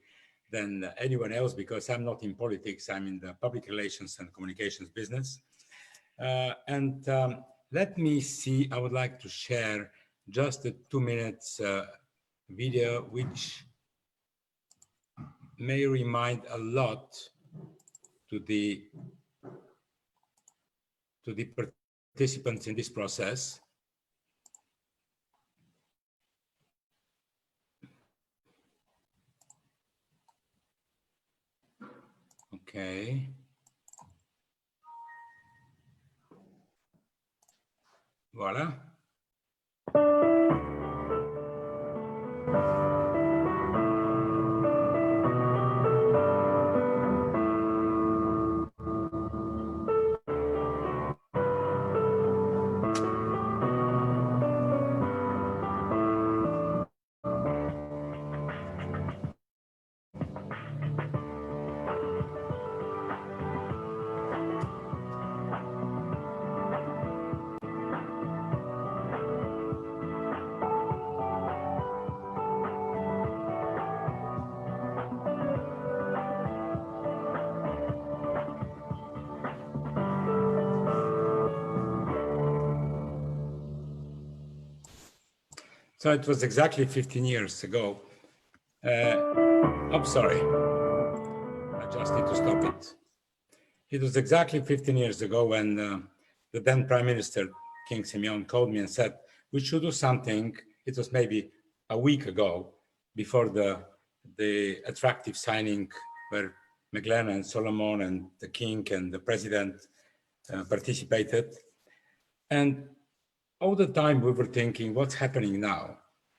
than anyone else, because I'm not in politics, I'm in the public relations and communications business. Let me see, I would like to share just a 2 minutes video, which may remind a lot to the participants in this process. Okay. Voilà. So it was exactly 15 years ago. I'm sorry, I just need to stop it. It was exactly 15 years ago when the then Prime Minister, King Simeon, called me and said, we should do something. It was maybe a week ago, before the attractive signing where Meglena and Solomon and the King and the President participated. And all the time we were thinking, what's happening now?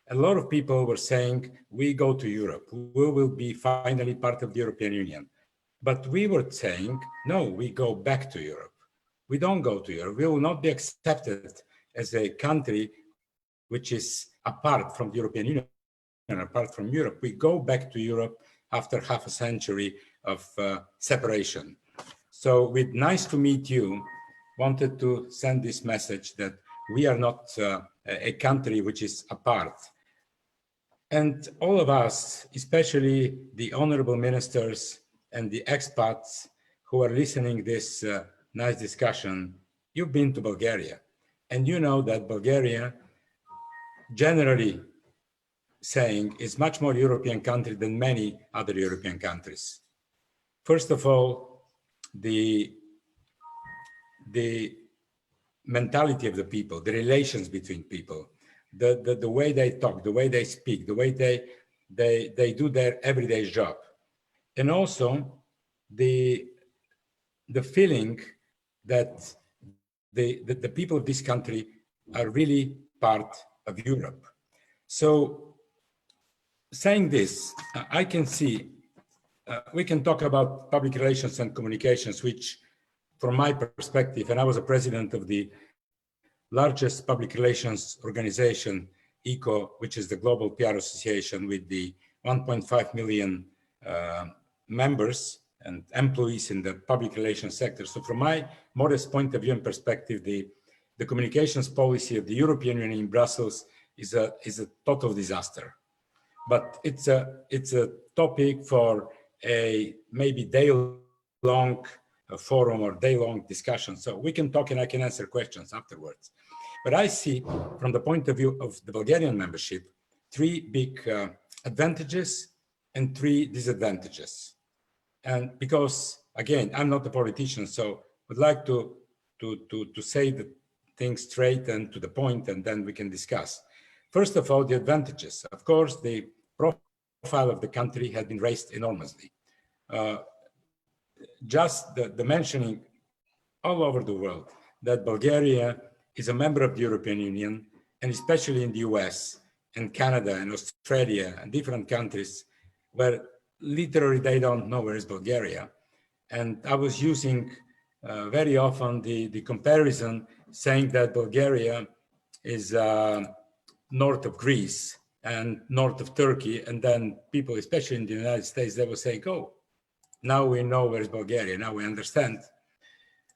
A lot of people were saying, we go to Europe, we will be finally part of the European Union. But we were saying, no, we go back to Europe. We don't go to Europe. We will not be accepted as a country which is apart from the European Union and apart from Europe. We go back to Europe after half a century of separation. So with nice to meet you, wanted to send this message that we are not a country which is apart. And all of us, especially the honorable ministers and the expats who are listening this nice discussion, you've been to Bulgaria. And you know that Bulgaria, generally saying, is much more European country than many other European countries. First of all, the mentality of the people, the relations between people, the way they talk, the way they speak, the way they do their everyday job. And also the feeling that the people of this country are really part of Europe. So saying this, I can see, we can talk about public relations and communications, which from my perspective, and I was a president of the largest public relations organization, ECO, which is the Global PR Association with the 1.5 million members and employees in the public relations sector. So from my modest point of view and perspective, the communications policy of the European Union in Brussels is a total disaster. But it's a topic for a maybe day-long forum or day-long discussion. So we can talk and I can answer questions afterwards. But I see from the point of view of the Bulgarian membership, three big advantages and three disadvantages. And because, again, I'm not a politician, so I'd like to say the things straight and to the point, and then we can discuss. First of all, the advantages. Of course, the profile of the country has been raised enormously. Just the mentioning all over the world that Bulgaria is a member of the European Union, and especially in the US and Canada and Australia and different countries where literally they don't know where is Bulgaria. And I was using very often the comparison saying that Bulgaria is north of Greece and north of Turkey. And then people, especially in the United States, they will say, oh, now we know where is Bulgaria, now we understand.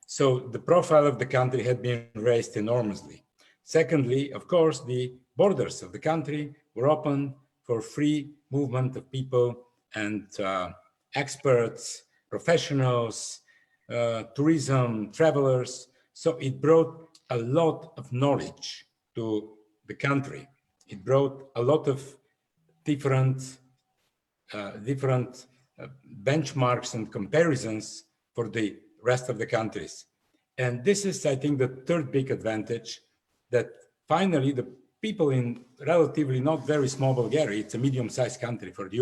So the profile of the country had been raised enormously. Secondly, of course, the borders of the country were open for free movement of people and experts, professionals, tourism, travelers. So it brought a lot of knowledge to the country. It brought a lot of different benchmarks and comparisons for the rest of the countries. And this is, I think, the third big advantage, that finally the people in relatively not very small Bulgaria, it's a medium-sized country for the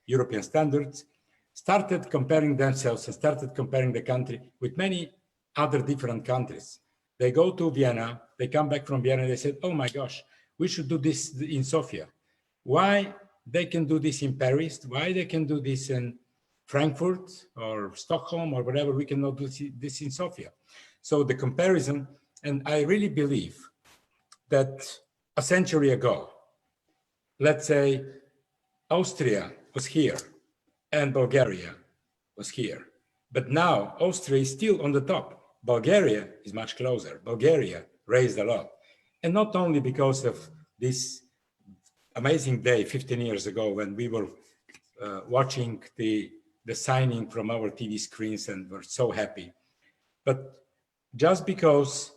European standards, started comparing themselves and started comparing the country with many other different countries. They go to Vienna, they come back from Vienna, and they said, oh my gosh, we should do this in Sofia. Why they can do this in Paris? Why they can do this in Frankfurt or Stockholm or whatever, we cannot do this in Sofia? So the comparison, and I really believe that a century ago, let's say Austria was here and Bulgaria was here. But now Austria is still on the top. Bulgaria is much closer. Bulgaria raised a lot. And not only because of this amazing day 15 years ago when we were watching the signing from our TV screens and were so happy, but just because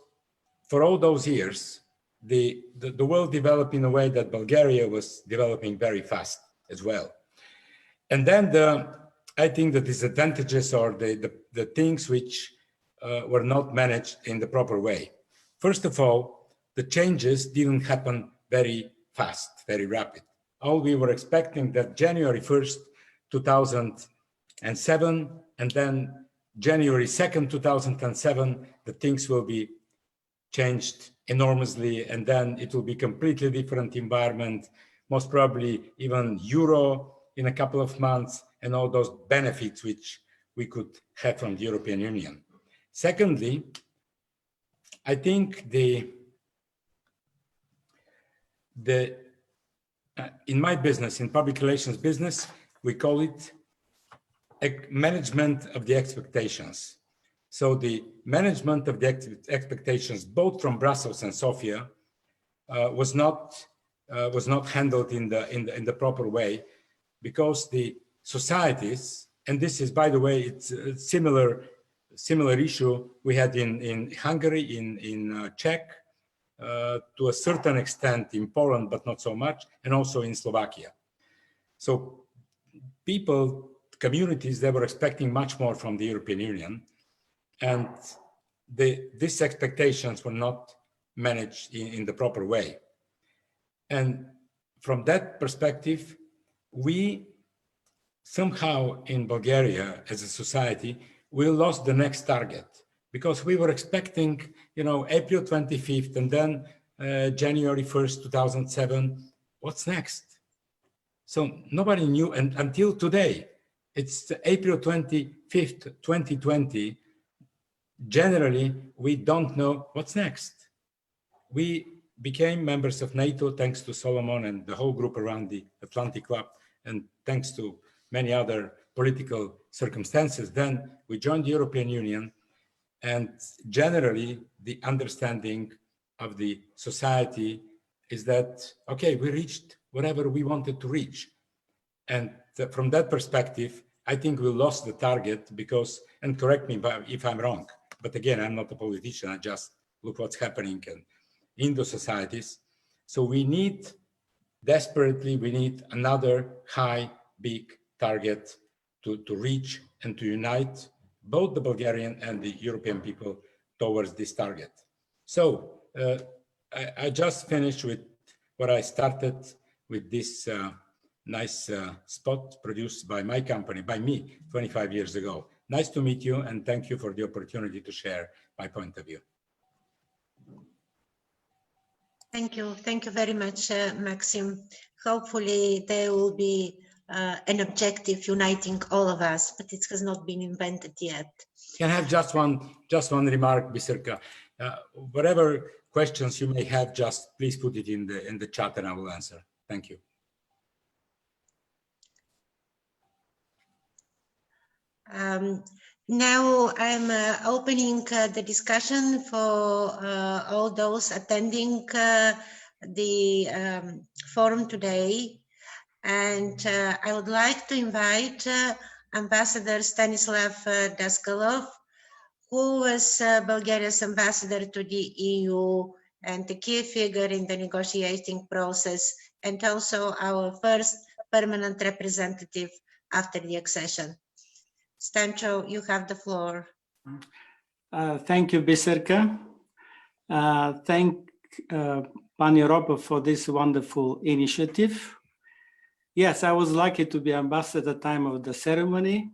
for all those years, the world developed in a way that Bulgaria was developing very fast as well. And then I think the disadvantages or the things which were not managed in the proper way. First of all, the changes didn't happen very fast, very rapid. All we were expecting that January 1st, 2007, and then January 2nd, 2007, the things will be changed enormously, and then it will be completely different environment, most probably even euro in a couple of months, and all those benefits which we could have from the European Union. Secondly, I think in my business, in public relations business, we call it a management of the expectations. So the management of the expectations, both from Brussels and Sofia, was not handled in the proper way, because the societies, and this is, by the way, it's a similar issue we had in Hungary, in Czech, to a certain extent in Poland, but not so much, and also in Slovakia. So people, communities, they were expecting much more from the European Union, and these expectations were not managed in the proper way. And from that perspective, we somehow in Bulgaria as a society, we lost the next target, because we were expecting, April 25th and then January 1st, 2007, what's next? So nobody knew, and until today, it's April 25th, 2020. Generally, we don't know what's next. We became members of NATO thanks to Solomon and the whole group around the Atlantic Club, and thanks to many other political circumstances. Then we joined the European Union, and generally the understanding of the society is that, okay, we reached whatever we wanted to reach. And from that perspective, I think we lost the target because, and correct me if I'm wrong, but again, I'm not a politician, I just look what's happening in the societies. So we need, desperately, we need another high, big target to reach and to unite both the Bulgarian and the European people towards this target. So I just finished with what I started with this nice spot produced by my company, by me, 25 years ago. Nice to meet you, and thank you for the opportunity to share my point of view. Thank you. Thank you very much, Maxim. Hopefully there will be an objective uniting all of us, but it has not been invented yet. Can I have just one remark, Biserka? Whatever questions you may have, just please put it in the chat and I will answer. Thank you. Now I'm opening the discussion for all those attending the forum today. And I would like to invite Ambassador Stanislav Daskalov, who was Bulgaria's ambassador to the EU and a key figure in the negotiating process, and also our first permanent representative after the accession. Stancho, you have the floor. Thank you, Biserka. Thank Pani Europa for this wonderful initiative. Yes, I was lucky to be ambassador at the time of the ceremony,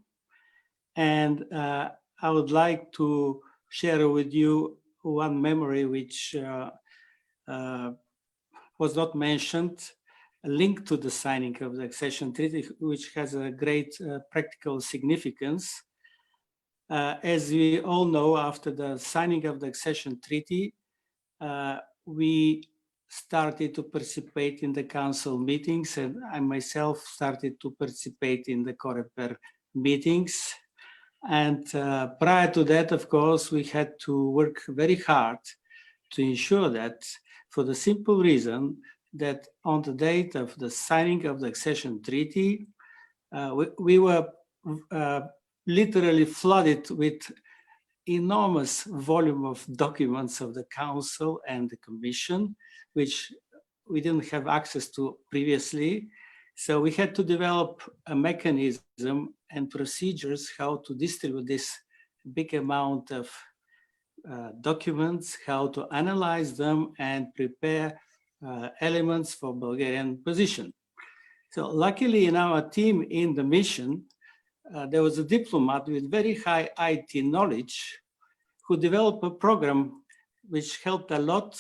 and I would like to share with you one memory which was not mentioned, linked to the signing of the accession treaty, which has a great practical significance. As we all know, after the signing of the accession treaty, we started to participate in the council meetings, and I myself started to participate in the COREPER meetings. And prior to that, of course, we had to work very hard to ensure that, for the simple reason that on the date of the signing of the accession treaty, we were literally flooded with enormous volume of documents of the Council and the Commission, which we didn't have access to previously. So we had to develop a mechanism and procedures how to distribute this big amount of documents, how to analyze them and prepare elements for Bulgarian position. So luckily in our team in the mission, there was a diplomat with very high IT knowledge who developed a program which helped a lot.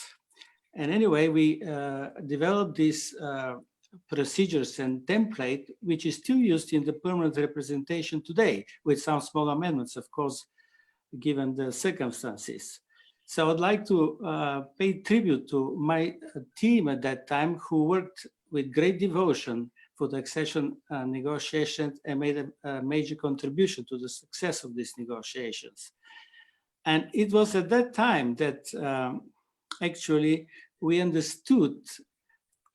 And anyway, we developed these procedures and template, which is still used in the permanent representation today, with some small amendments, of course, given the circumstances. So I'd like to pay tribute to my team at that time, who worked with great devotion for the accession negotiations and made a major contribution to the success of these negotiations. And it was at that time that actually we understood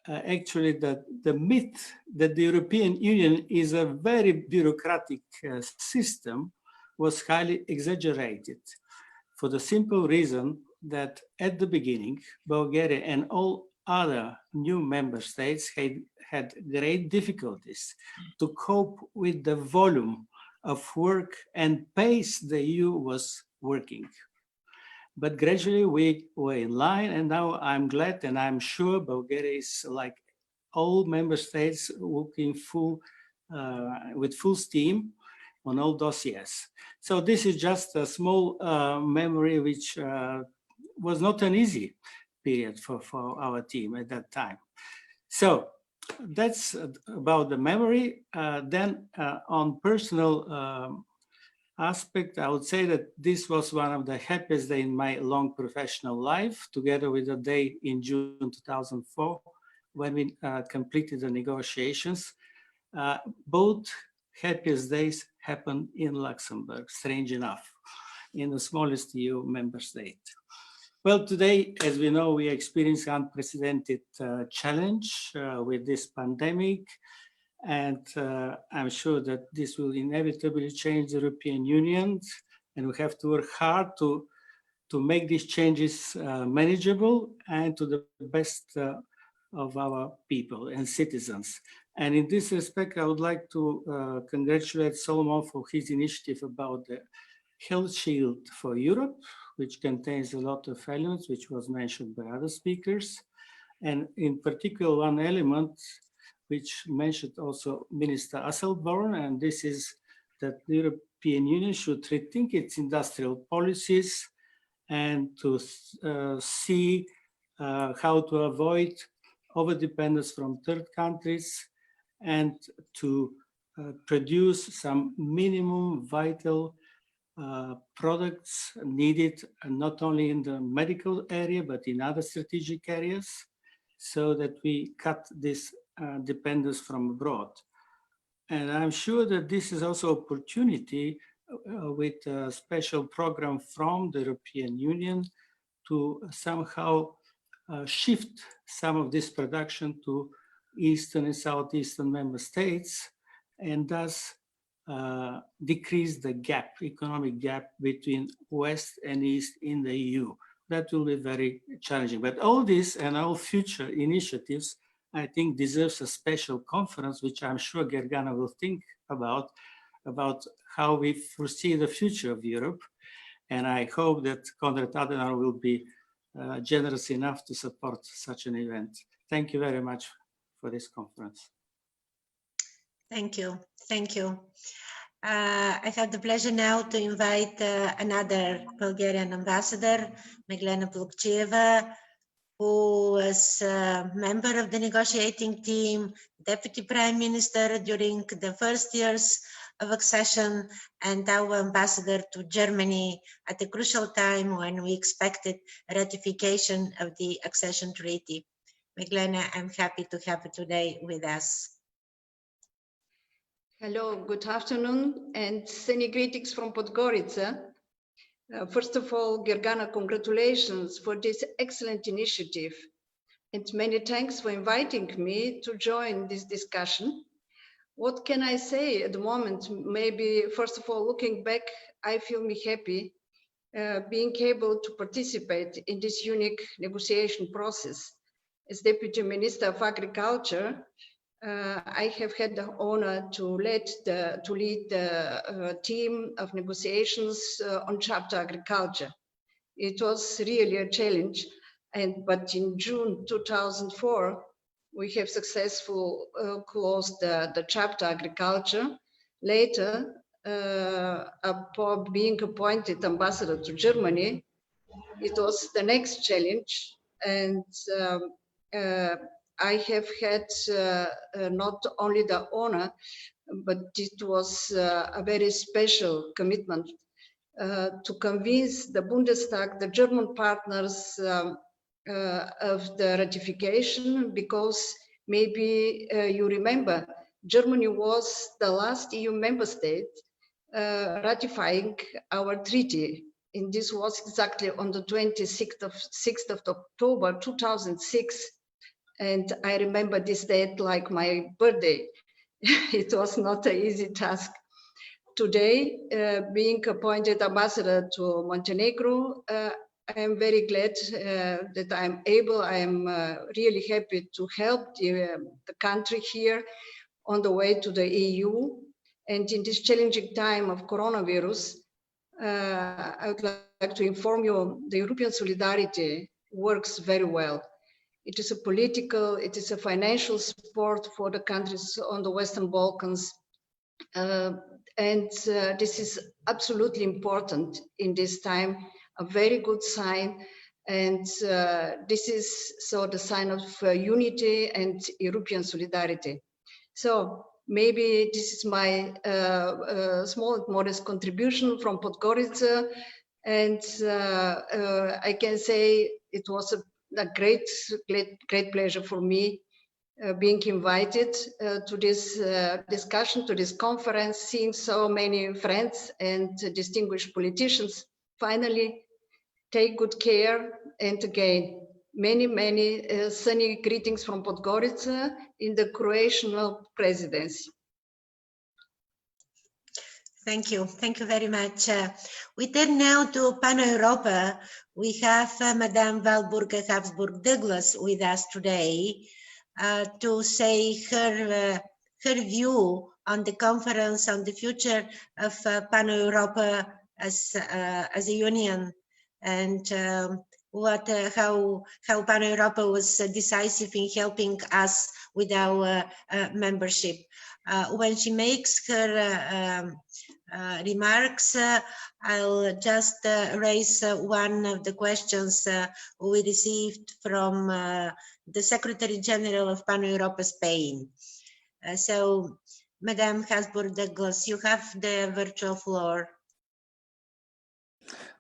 actually that the myth that the European Union is a very bureaucratic system was highly exaggerated, for the simple reason that at the beginning, Bulgaria and all other new member states had great difficulties to cope with the volume of work and pace the EU was working. But gradually we were in line, and now I'm glad and I'm sure Bulgaria is, like all member states, working with full steam on all dossiers. So this is just a small memory, which was not an easy period for our team at that time. So that's about the memory. Then on personal aspect, I would say that this was one of the happiest days in my long professional life, together with a day in June 2004, when we completed the negotiations. Both happiest days happened in Luxembourg, strange enough, in the smallest EU member state. Well, today, as we know, we experience unprecedented challenge with this pandemic. And I'm sure that this will inevitably change the European Union, and we have to work hard to make these changes manageable and to the best of our people and citizens. And in this respect, I would like to congratulate Solomon for his initiative about the Health Shield for Europe, which contains a lot of elements, which was mentioned by other speakers. And in particular, one element which mentioned also Minister Asselborn, and this is that the European Union should rethink its industrial policies and to see how to avoid overdependence from third countries and to produce some minimum vital products needed not only in the medical area, but in other strategic areas, so that we cut this dependence from abroad. And I'm sure that this is also opportunity with a special program from the European Union to somehow shift some of this production to Eastern and Southeastern member states, and thus decrease the gap, economic gap between West and East in the EU. That will be very challenging. But all this and all future initiatives, I think, deserves a special conference, which I'm sure Gergana will think about how we foresee the future of Europe. And I hope that Konrad Adenauer will be generous enough to support such an event. Thank you very much for this conference. Thank you. Thank you. I have the pleasure now to invite another Bulgarian ambassador, Meglena Plugcheva, who was a member of the negotiating team, Deputy Prime Minister during the first years of accession, and our ambassador to Germany at a crucial time when we expected ratification of the accession treaty. Meglena, I'm happy to have you today with us. Hello, good afternoon, and sending greetings from Podgorica. First of all, Gergana, congratulations for this excellent initiative, and many thanks for inviting me to join this discussion. What can I say at the moment? Maybe, first of all, looking back, I feel me happy being able to participate in this unique negotiation process. As Deputy Minister of Agriculture, I have had the honor to lead the team of negotiations on chapter agriculture. It was really a challenge, but in June 2004, we have successfully closed the chapter agriculture. Later, upon being appointed ambassador to Germany, it was the next challenge, and I have had not only the honor, but it was a very special commitment to convince the Bundestag, the German partners, of the ratification, because maybe you remember, Germany was the last EU member state ratifying our treaty. And this was exactly on the 26th of October 2006. And I remember this date like my birthday. It was not an easy task. Today, being appointed ambassador to Montenegro, I am very glad that I am really happy to help the country here on the way to the EU. And in this challenging time of coronavirus, I would like to inform you the European solidarity works very well. It is a political, it is a financial support for the countries on the Western Balkans. This is absolutely important in this time, a very good sign. And this is so the sign of unity and European solidarity. So maybe this is my small and modest contribution from Podgorica. And I can say it was a great pleasure for me being invited to this discussion, to this conference, seeing so many friends and distinguished politicians. Finally, take good care. And again, many sunny greetings from Podgorica in the Croatian presidency. Thank you. Thank you very much. We turn now to Pan-Europa. We have Madame Walburga Habsburg-Douglas with us today to say her view on the conference on the future of Pan-Europa as a union, and how Pan-Europa was decisive in helping us with our membership. When she makes her remarks, I'll just raise one of the questions we received from the Secretary General of Pan-Europa Spain. So, Madame Habsburg-Douglas, you have the virtual floor.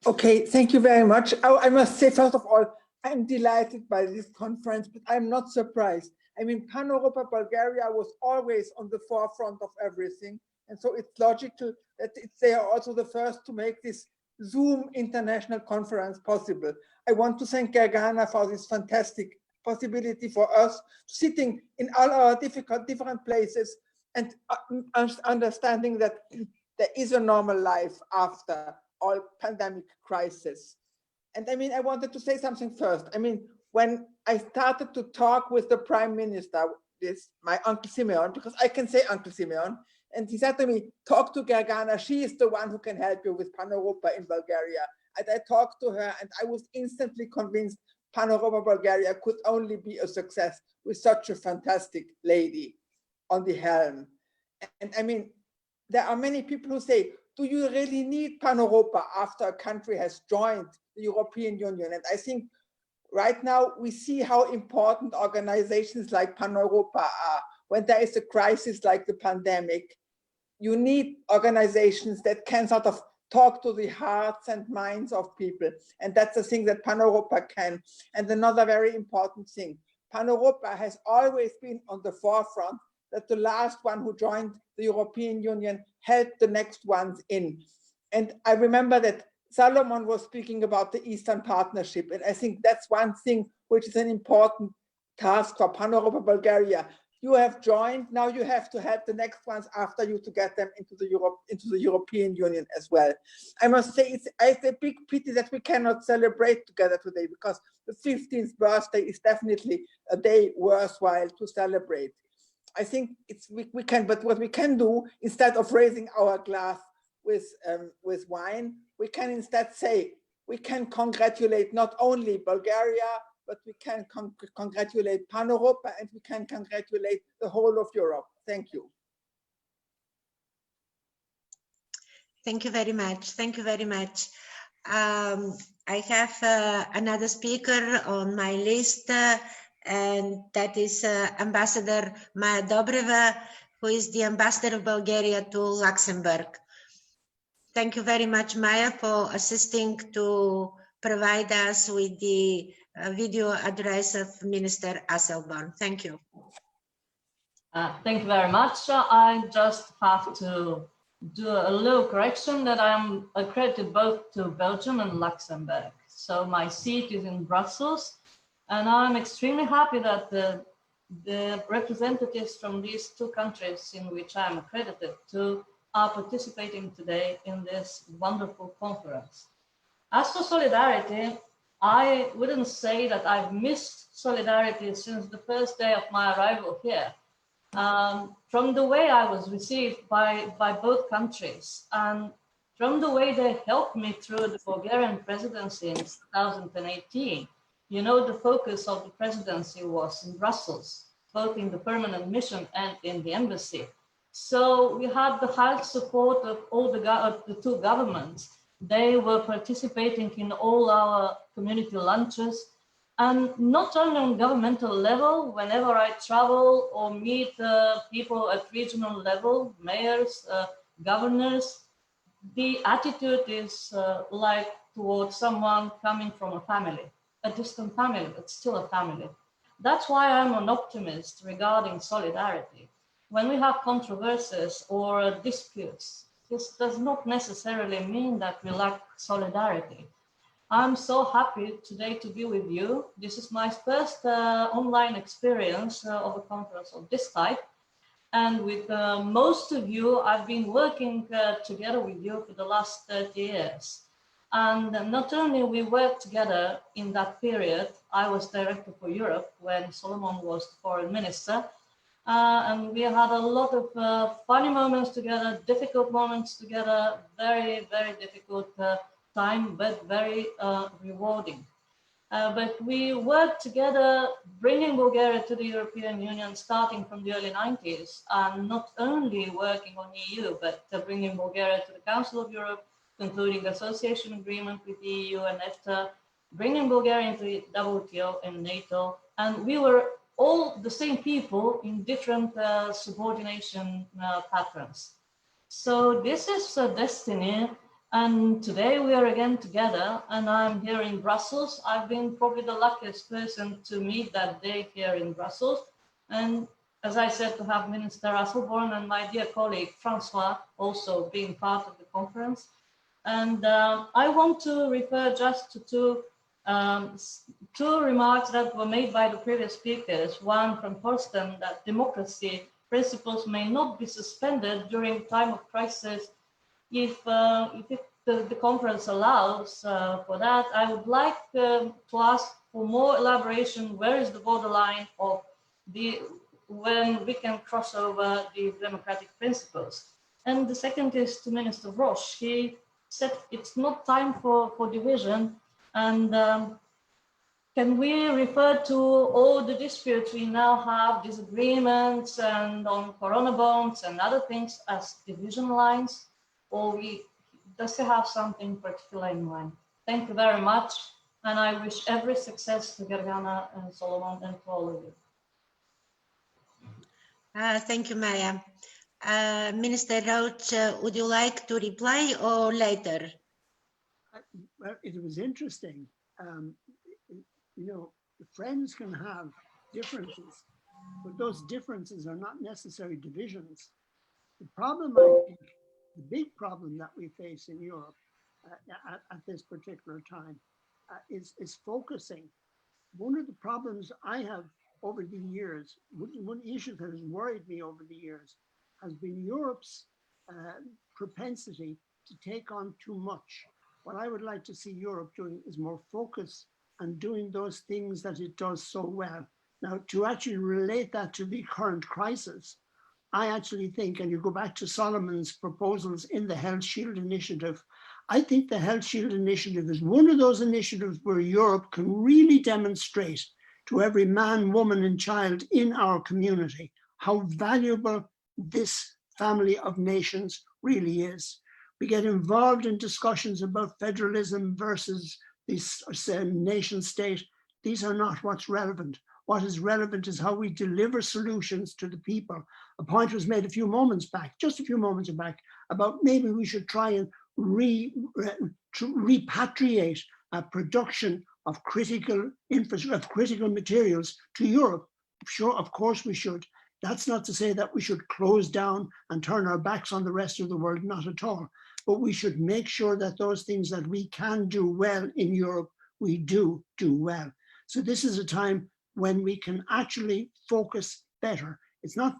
Okay, thank you very much. I must say, first of all, I'm delighted by this conference, but I'm not surprised. I mean, Pan-Europa Bulgaria was always on the forefront of everything. And so it's logical that they are also the first to make this Zoom international conference possible. I want to thank Gergana for this fantastic possibility for us sitting in all our different places and understanding that there is a normal life after all pandemic crisis. And I mean, I wanted to say something first. I mean, when I started to talk with the Prime Minister, my Uncle Simeon, because I can say Uncle Simeon, and he said to me, talk to Gergana, she is the one who can help you with Pan-Europa in Bulgaria. And I talked to her and I was instantly convinced Pan-Europa Bulgaria could only be a success with such a fantastic lady on the helm. And I mean, there are many people who say, do you really need Pan-Europa after a country has joined the European Union? And I think right now we see how important organizations like Pan-Europa are. When there is a crisis like the pandemic, you need organizations that can sort of talk to the hearts and minds of people. And that's the thing that Pan-Europa can. And another very important thing, Pan-Europa has always been on the forefront that the last one who joined the European Union helped the next ones in. And I remember that Solomon was speaking about the Eastern Partnership. And I think that's one thing which is an important task for Pan-Europa Bulgaria. You have joined, now you have to help the next ones after you to get them into the European Union as well. I must say it's a big pity that we cannot celebrate together today, because the 15th birthday is definitely a day worthwhile to celebrate. I think we can, but what we can do, instead of raising our glass with wine, we can instead say, we can congratulate not only Bulgaria, but we can congratulate Pan-Europa and we can congratulate the whole of Europe. Thank you. Thank you very much. Thank you very much. I have another speaker on my list, and that is Ambassador Maya Dobreva, who is the ambassador of Bulgaria to Luxembourg. Thank you very much, Maya, for assisting to provide us with the video address of Minister Asselborn. Thank you. Thank you very much. I just have to do a little correction that I'm accredited both to Belgium and Luxembourg. So my seat is in Brussels, and I'm extremely happy that the representatives from these two countries in which I'm accredited to are participating today in this wonderful conference. As for solidarity, I wouldn't say that I've missed solidarity since the first day of my arrival here. From the way I was received by both countries, and from the way they helped me through the Bulgarian presidency in 2018, you know, the focus of the presidency was in Brussels, both in the permanent mission and in the embassy. So we had the high support of all the two governments. They were participating in all our community lunches. And not only on governmental level, whenever I travel or meet people at regional level, mayors, governors, the attitude is like towards someone coming from a family, a distant family, but still a family. That's why I'm an optimist regarding solidarity. When we have controversies or disputes, this does not necessarily mean that we lack solidarity. I'm so happy today to be with you. This is my first online experience of a conference of this type. And with most of you, I've been working together with you for the last 30 years. And not only we worked together in that period, I was director for Europe when Solomon was the foreign minister. And we had a lot of funny moments together, difficult moments together, very, very difficult time, but very rewarding. But we worked together, bringing Bulgaria to the European Union, starting from the early 90s, and not only working on EU, but bringing Bulgaria to the Council of Europe, concluding association agreement with the EU and EFTA, bringing Bulgaria into the WTO and NATO. And we were all the same people in different subordination patterns. So this is a destiny. And today we are again together, and I'm here in Brussels. I've been probably the luckiest person to meet that day here in Brussels. And as I said, to have Minister Asselborn and my dear colleague Francois also being part of the conference. And I want to refer just to two remarks that were made by the previous speakers. One from Torsten, that democracy principles may not be suspended during time of crisis. If the conference allows for that, I would like to ask for more elaboration. Where is the borderline of when we can cross over the democratic principles? And the second is to Minister Roche. He said it's not time for division. And can we refer to all the disputes we now have, disagreements and on Corona bonds and other things as division lines? Or does he have something particular in mind? Thank you very much. And I wish every success to Gergana and Solomon and to all of you. Thank you, Maya. Minister Roach, would you like to reply or later? Well, it was interesting. You know, friends can have differences, but those differences are not necessarily divisions. The problem, I think, the big problem that we face in Europe at this particular time is focusing. One of the problems I have over the years, one issue that has worried me over the years, has been Europe's propensity to take on too much. What I would like to see Europe doing is more focus and doing those things that it does so well. Now, to actually relate that to the current crisis, I actually think, and you go back to Solomon's proposals in the Health Shield Initiative, I think the Health Shield Initiative is one of those initiatives where Europe can really demonstrate to every man, woman, and child in our community how valuable this family of nations really is. We get involved in discussions about federalism versus this nation state. These are not what's relevant. What is relevant is how we deliver solutions to the people. A point was made a few moments back, just a few moments back, about maybe we should try and repatriate production of critical infrastructure, of critical materials to Europe. Sure, of course we should. That's not to say that we should close down and turn our backs on the rest of the world, not at all. But we should make sure that those things that we can do well in Europe, we do well. So this is a time when we can actually focus better. It's not,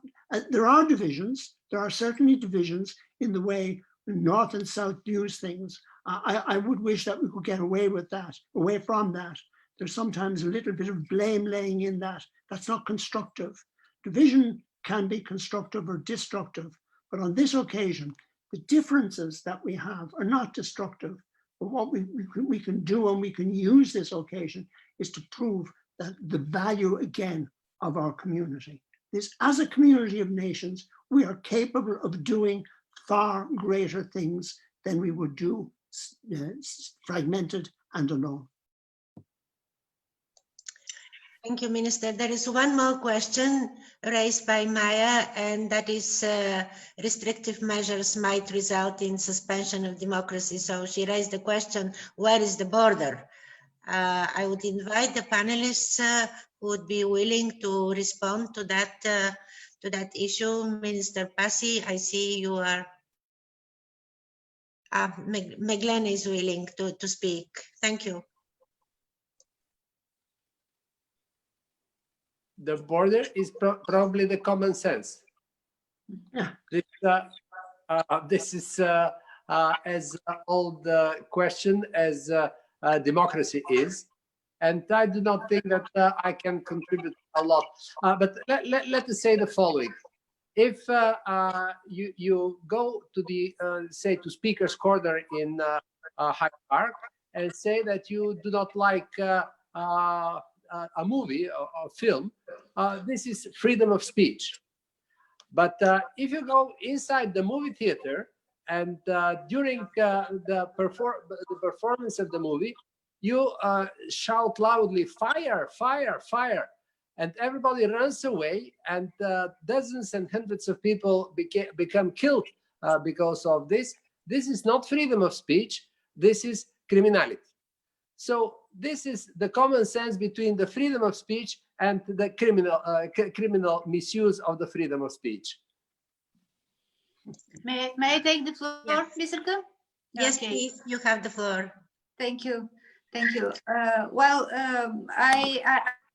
there are divisions, there are certainly divisions in the way North and South use things. I would wish that we could get away from that. There's sometimes a little bit of blame laying in that. That's not constructive. Division can be constructive or destructive, but on this occasion, the differences that we have are not destructive. But what we can do, and we can use this occasion, is to prove that the value again of our community. As a community of nations, we are capable of doing far greater things than we would do fragmented and alone. Thank you, Minister. There is one more question raised by Maya, and that is restrictive measures might result in suspension of democracy. So she raised the question, where is the border? I would invite the panelists who would be willing to respond to that issue. Minister Passy, I see you are. Meglen is willing to speak. Thank you. The border is probably the common sense. Yeah. This is as old question as democracy is, and I do not think that I can contribute a lot. But let us say the following: if you go to the say to Speaker's Corner in Hyde Park and say that you do not like a movie or film, this is freedom of speech. But if you go inside the movie theater and during the performance of the movie, you shout loudly, fire, fire, fire, and everybody runs away, and dozens and hundreds of people become killed because of this. This is not freedom of speech, this is criminality. So this is the common sense between the freedom of speech and the criminal misuse of the freedom of speech. May I take the floor, Yes. Biserka? Yes, Okay. please, you have the floor. Thank you. Thank you.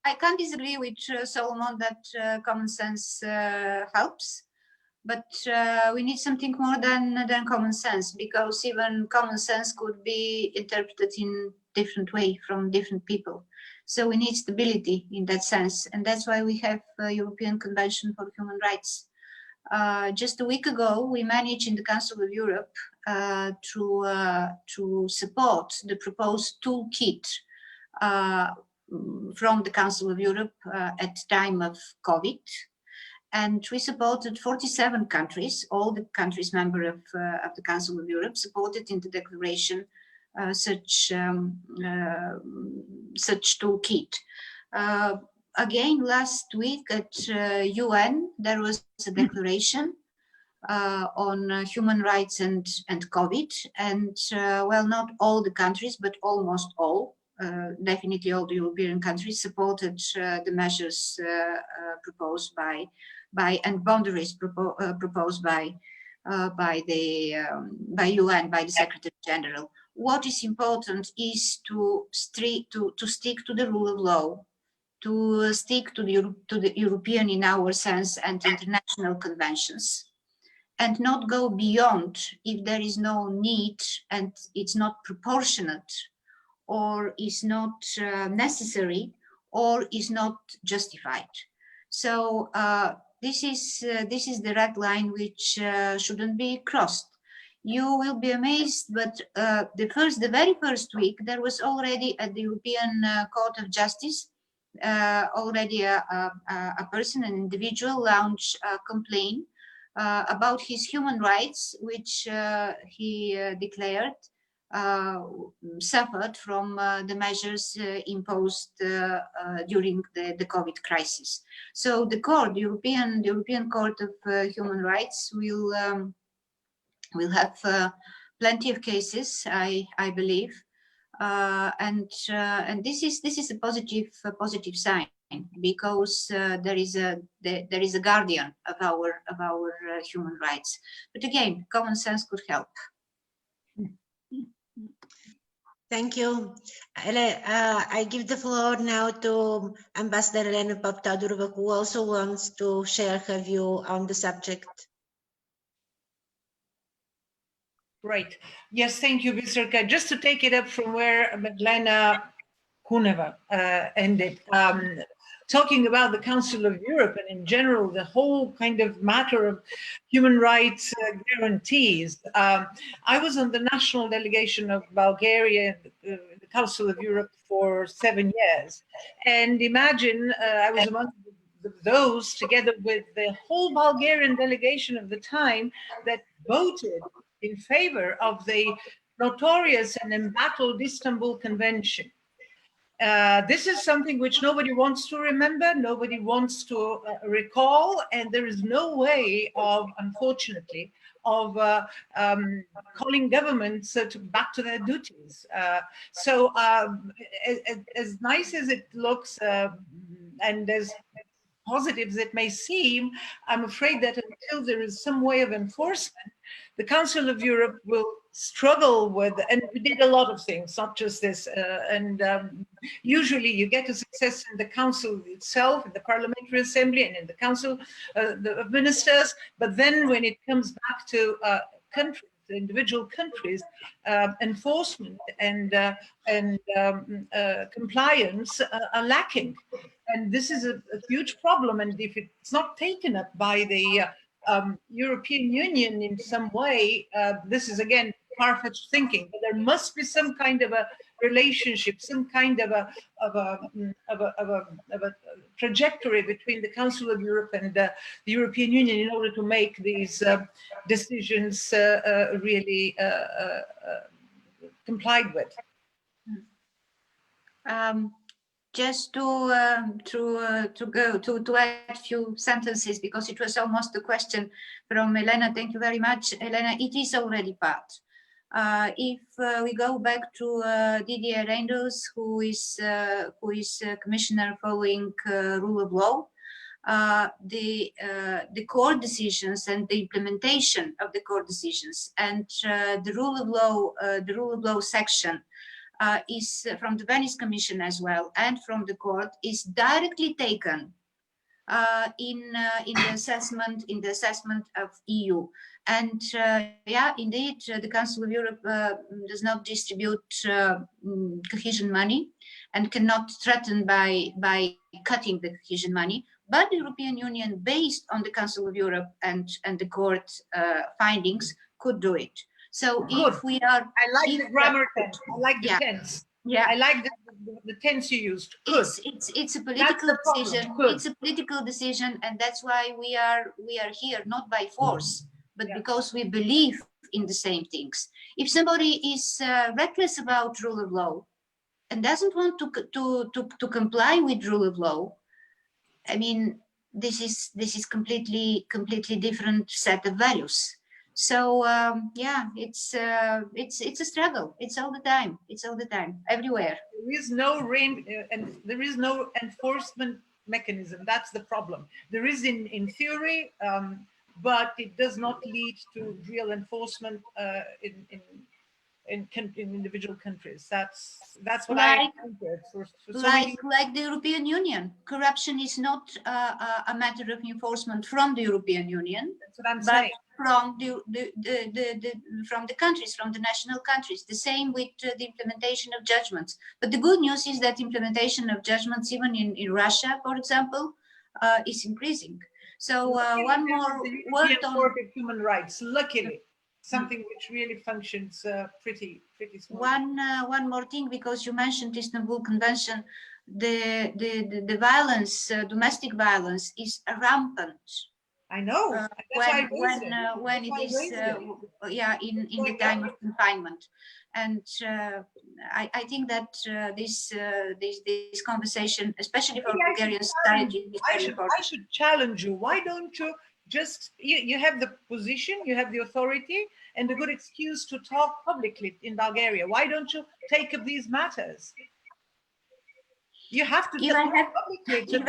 I can't disagree with Solomon that common sense helps, but we need something more than common sense, because even common sense could be interpreted in different way from different people. So we need stability in that sense, and that's why we have European Convention for Human Rights. Just a week ago, we managed in the Council of Europe to support the proposed toolkit from the Council of Europe at the time of COVID. And we supported 47 countries, all the countries member of the Council of Europe supported in the declaration such toolkit. Again, last week at UN, there was a declaration on human rights and COVID. And well, not all the countries, but almost all, definitely all the European countries supported the measures proposed by and boundaries proposed by UN, by the Secretary General. What is important is to stick to the rule of law, to stick to the European in our sense and international conventions, and not go beyond if there is no need and it's not proportionate, or is not necessary, or is not justified. So this is the red line which shouldn't be crossed. You will be amazed, but the very first week, there was already at the European Court of Justice, already a person, an individual, launched a complaint about his human rights, which he declared suffered from the measures imposed during the COVID crisis. So the court, the European Court of Human Rights, will have plenty of cases, I believe, and this is a positive sign, because there is a guardian of our human rights. But again, common sense could help. Thank you. I give the floor now to Ambassador Elena Papadopoulou, who also wants to share her view on the subject. Right. Yes, thank you, Biserka. Just to take it up from where Madlena Kuneva ended, talking about the Council of Europe and in general, the whole kind of matter of human rights guarantees. I was on the national delegation of Bulgaria, the Council of Europe for 7 years. And imagine I was among those, together with the whole Bulgarian delegation of the time, that voted in favor of the notorious and embattled Istanbul Convention. This is something which nobody wants to remember, nobody wants to recall, and there is no way of, unfortunately, of calling governments back to their duties. So as nice as it looks and as positive as it may seem, I'm afraid that until there is some way of enforcement, the Council of Europe will struggle with, and we did a lot of things, not just this. Usually you get a success in the Council itself, in the Parliamentary Assembly and in the Council of Ministers, but then when it comes back to countries, the individual countries, enforcement and compliance are lacking. And this is a huge problem. And if it's not taken up by the European Union in some way, this is again far-fetched thinking. But there must be some kind of a relationship, some kind of a trajectory between the Council of Europe and the European Union in order to make these decisions really complied with. Just to add a few sentences, because it was almost a question from Elena. Thank you very much, Elena. It is already part. If we go back to Didier Reynders, who is commissioner following rule of law, the court decisions and the implementation of the court decisions and the rule of law section is from the Venice Commission as well, and from the court, is directly taken in the assessment of EU. And yeah, indeed, the Council of Europe does not distribute cohesion money and cannot threaten by cutting the cohesion money. But the European Union, based on the Council of Europe and the court findings, could do it. So Good. If we are, I like the grammar tense. I like the tense. Yeah, I like the tense you used. Good. It's a political decision. It's a political decision, and that's why we are here, not by force, but because we believe in the same things. If somebody is reckless about rule of law and doesn't want to comply with rule of law, I mean, this is completely different set of values. So yeah, it's a struggle. It's all the time. It's all the time, everywhere. There is no enforcement mechanism. That's the problem. There is in theory, but it does not lead to real enforcement in individual countries. That's what I encountered for so many. Like the European Union, corruption is not a matter of enforcement from the European Union. That's what I'm saying. From from the countries, from the national countries. The same with the implementation of judgments. But the good news is that implementation of judgments, even in Russia, for example, is increasing. So one more word on Court of Human Rights. Luckily, something which really functions pretty smooth. One more thing, because you mentioned Istanbul Convention, the violence, domestic violence, is rampant. I know. When it is in the time of confinement, and I think that this conversation, especially for Bulgarian society, is very important. I should challenge you. Why don't you just you have the position, you have the authority, and a good excuse to talk publicly in Bulgaria. Why don't you take up these matters? You have to talk publicly to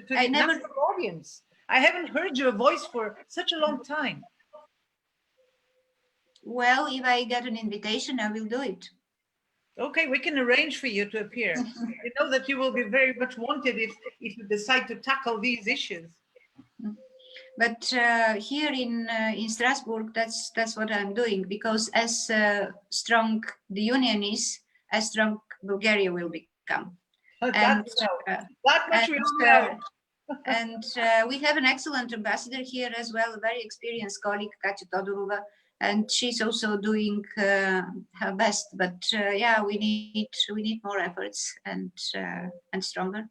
the national audience. I haven't heard your voice for such a long time. Well, if I get an invitation, I will do it. Okay, we can arrange for you to appear. You know that you will be very much wanted if you decide to tackle these issues. But here in Strasbourg, that's what I'm doing, because as strong the union is, as strong Bulgaria will become. That much we all know. And we have an excellent ambassador here as well, a very experienced colleague, Katya Todorova, and she's also doing her best. But yeah, we need more efforts and stronger.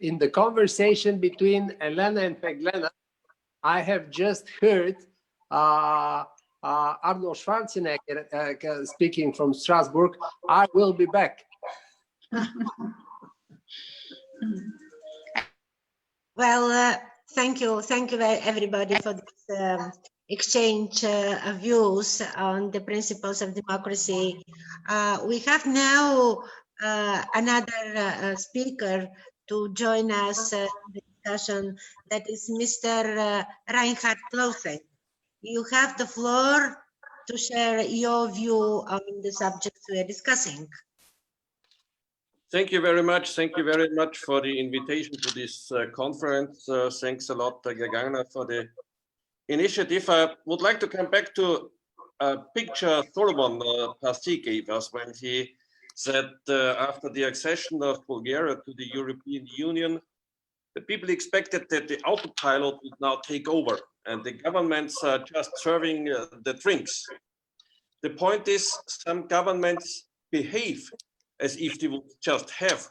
In the conversation between Elena and Peglena, I have just heard Arnold Schwarzenegger speaking from Strasbourg. I will be back. Well, thank you everybody for this exchange of views on the principles of democracy. We have now another speaker to join us in the discussion, that is Mr. Reinhard Klose. You have the floor to share your view on the subjects we are discussing. Thank you very much. Thank you very much for the invitation to this conference. Thanks a lot, Gergana, for the initiative. I would like to come back to a picture Solomon Parsi gave us when he said after the accession of Bulgaria to the European Union, the people expected that the autopilot would now take over and the governments are just serving the drinks. The point is, some governments behave as if they would just have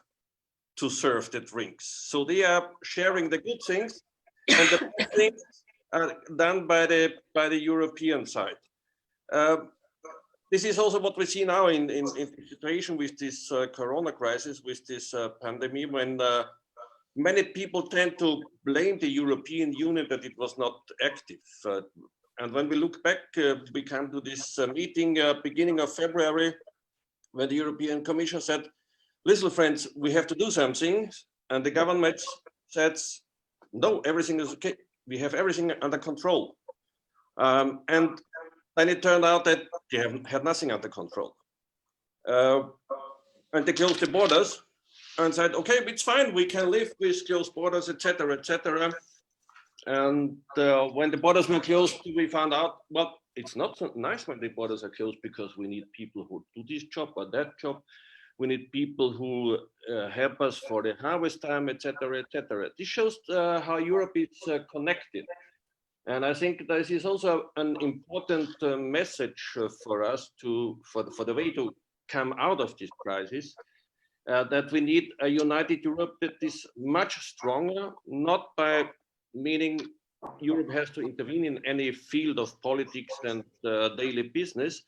to serve the drinks. So they are sharing the good things, and the bad things are done by the European side. This is also what we see now in the situation with this corona crisis, with this pandemic, when many people tend to blame the European Union that it was not active. And when we look back, we come to this meeting beginning of February, where the European Commission said, listen, friends, we have to do something. And the government said, no, everything is okay. We have everything under control. And then it turned out that they had nothing under control. And they closed the borders and said, okay, it's fine. We can live with closed borders, etc., etc. And when the borders were closed, we found out, well, it's not so nice when the borders are closed, because we need people who do this job or that job. We need people who help us for the harvest time, etc., etc. This shows how Europe is connected. And I think this is also an important message for us for the way to come out of this crisis, that we need a united Europe that is much stronger, not by meaning Europe has to intervene in any field of politics and daily business,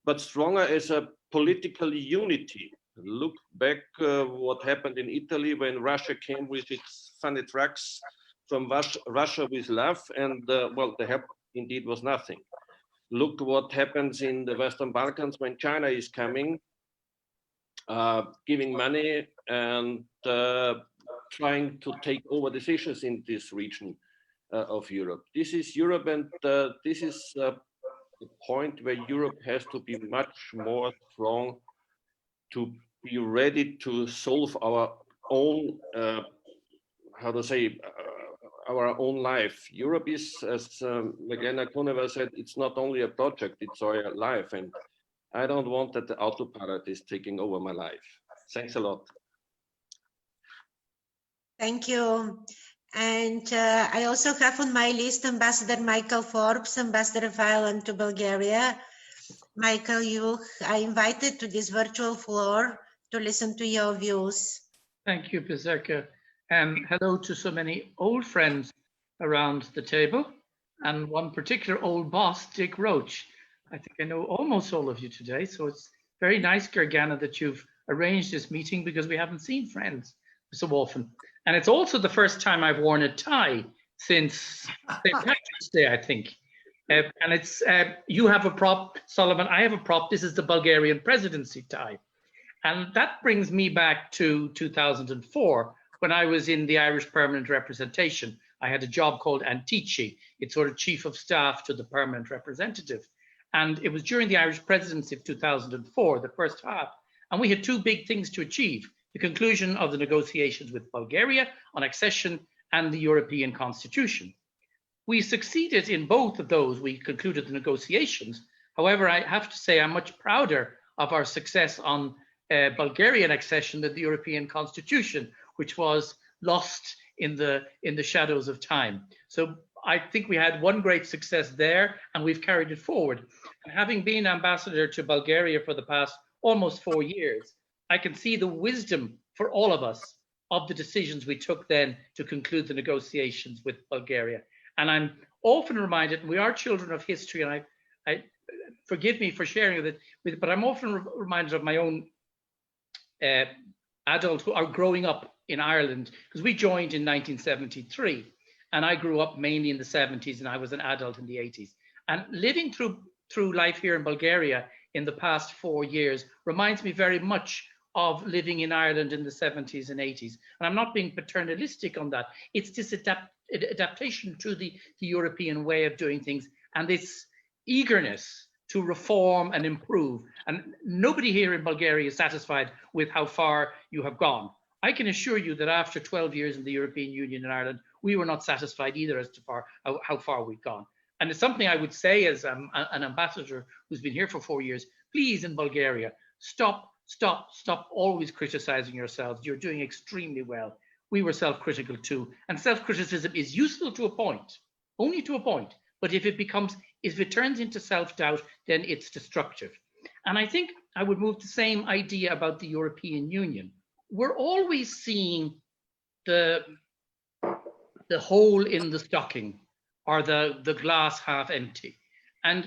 but stronger as a political unity. Look back what happened in Italy when Russia came with its funny trucks from Russia with love, and well, the help indeed was nothing. Look what happens in the Western Balkans when China is coming, giving money and trying to take over decisions in this region of Europe. This is Europe, and this is the point where Europe has to be much more strong to be ready to solve our own, how to say, our own life. Europe is, as Megena Kuneva said, it's not only a project, it's our life. And I don't want that the autopilot is taking over my life. Thanks a lot. Thank you. And I also have on my list Ambassador Michael Forbes, Ambassador of Ireland to Bulgaria. Michael, you are invited to this virtual floor to listen to your views. Thank you, Bezerka. Hello to so many old friends around the table, and one particular old boss, Dick Roach. I think I know almost all of you today, so it's very nice, Gergana, that you've arranged this meeting, because we haven't seen friends so often. And it's also the first time I've worn a tie since St. Patrick's Day, I think. And it's, you have a prop, Solomon, I have a prop. This is the Bulgarian presidency tie. And that brings me back to 2004, when I was in the Irish Permanent Representation. I had a job called Antici. It's sort of chief of staff to the permanent representative. And it was during the Irish presidency of 2004, the first half. And we had two big things to achieve: the conclusion of the negotiations with Bulgaria on accession and the European Constitution. We succeeded in both of those. We concluded the negotiations. However, I have to say I'm much prouder of our success on Bulgarian accession than the European Constitution, which was lost in the shadows of time. So I think we had one great success there, and we've carried it forward. And having been ambassador to Bulgaria for the past almost 4 years, I can see the wisdom for all of us of the decisions we took then to conclude the negotiations with Bulgaria. And I'm often reminded, and we are children of history, and I forgive me for sharing it with, but I'm often reminded of my own adult who are growing up in Ireland, because we joined in 1973, and I grew up mainly in the 70s, and I was an adult in the 80s. And living through life here in Bulgaria in the past 4 years reminds me very much of living in Ireland in the 70s and 80s. And I'm not being paternalistic on that. It's this adaptation to the European way of doing things, and this eagerness to reform and improve. And nobody here in Bulgaria is satisfied with how far you have gone. I can assure you that after 12 years in the European Union and Ireland, we were not satisfied either as to how far we've gone. And it's something I would say as an ambassador who's been here for 4 years, please, in Bulgaria, stop always criticizing yourselves. You're doing extremely well. We were self-critical too. And self-criticism is useful to a point, only to a point. But if it turns into self-doubt, then it's destructive. And I think I would move the same idea about the European Union. We're always seeing the hole in the stocking, or the glass half empty. And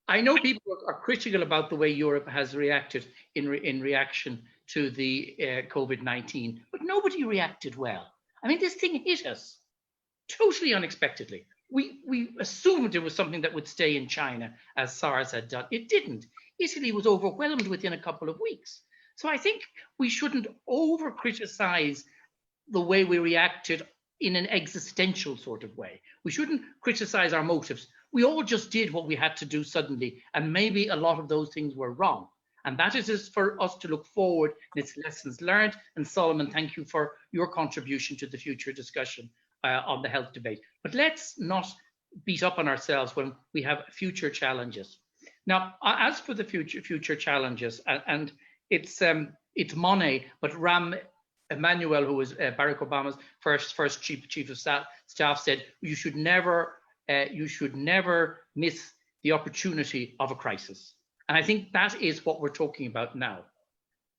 I know people are critical about the way Europe has reacted in reaction to the COVID-19, but nobody reacted well. I mean, this thing hit us totally unexpectedly. We assumed it was something that would stay in China, as SARS had done. It didn't. Italy was overwhelmed within a couple of weeks. So I think we shouldn't over-criticize the way we reacted in an existential sort of way. We shouldn't criticize our motives. We all just did what we had to do suddenly, and maybe a lot of those things were wrong. And that is for us to look forward, and it's lessons learned. And Solomon, thank you for your contribution to the future discussion on the health debate. But let's not beat up on ourselves when we have future challenges. Now, as for the future challenges, and it's Monet, but Rahm Emanuel, who was Barack Obama's first chief of staff, said you should never miss the opportunity of a crisis. And I think that is what we're talking about now.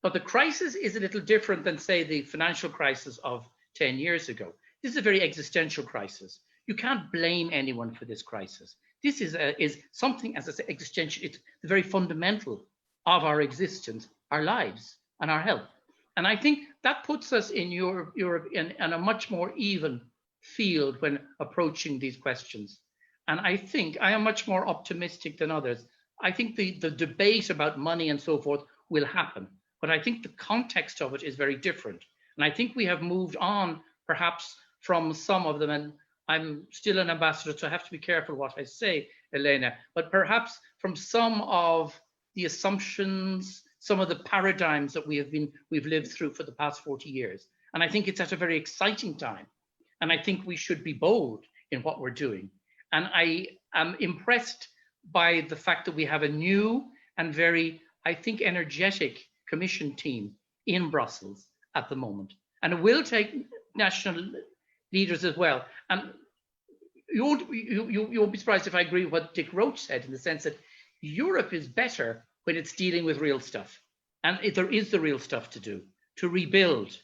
But the crisis is a little different than, say, the financial crisis of 10 years ago. This is a very existential crisis. You can't blame anyone for this crisis. This is something, as I say, existential. It's the very fundamental of our existence, our lives, and our health. And I think that puts us in Europe in a much more even field when approaching these questions. And I think I am much more optimistic than others. I think the debate about money and so forth will happen, but I think the context of it is very different. And I think we have moved on perhaps from some of them, and I'm still an ambassador, so I have to be careful what I say, Elena, but perhaps from some of the assumptions, some of the paradigms that we've lived through for the past 40 years. And I think it's at a very exciting time. And I think we should be bold in what we're doing. And I am impressed by the fact that we have a new and very, I think, energetic Commission team in Brussels at the moment. And it will take national leaders as well. And you won't be surprised if I agree with what Dick Roach said, in the sense that Europe is better when it's dealing with real stuff. And there is the real stuff to do, to rebuild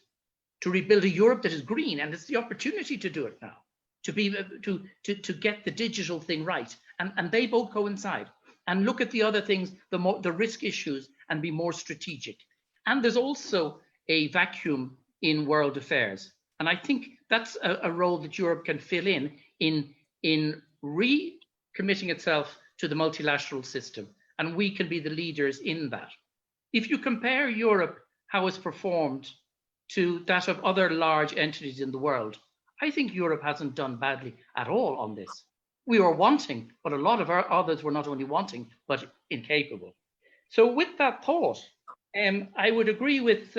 a Europe that is green. And it's the opportunity to do it now, to get the digital thing right. And they both coincide. And look at the other things, the risk issues, and be more strategic. And there's also a vacuum in world affairs. And I think that's a role that Europe can fill in recommitting itself to the multilateral system. And we can be the leaders in that. If you compare Europe, how it's performed, to that of other large entities in the world, I think Europe hasn't done badly at all on this. We were wanting, but a lot of our others were not only wanting, but incapable. So with that thought, I would agree with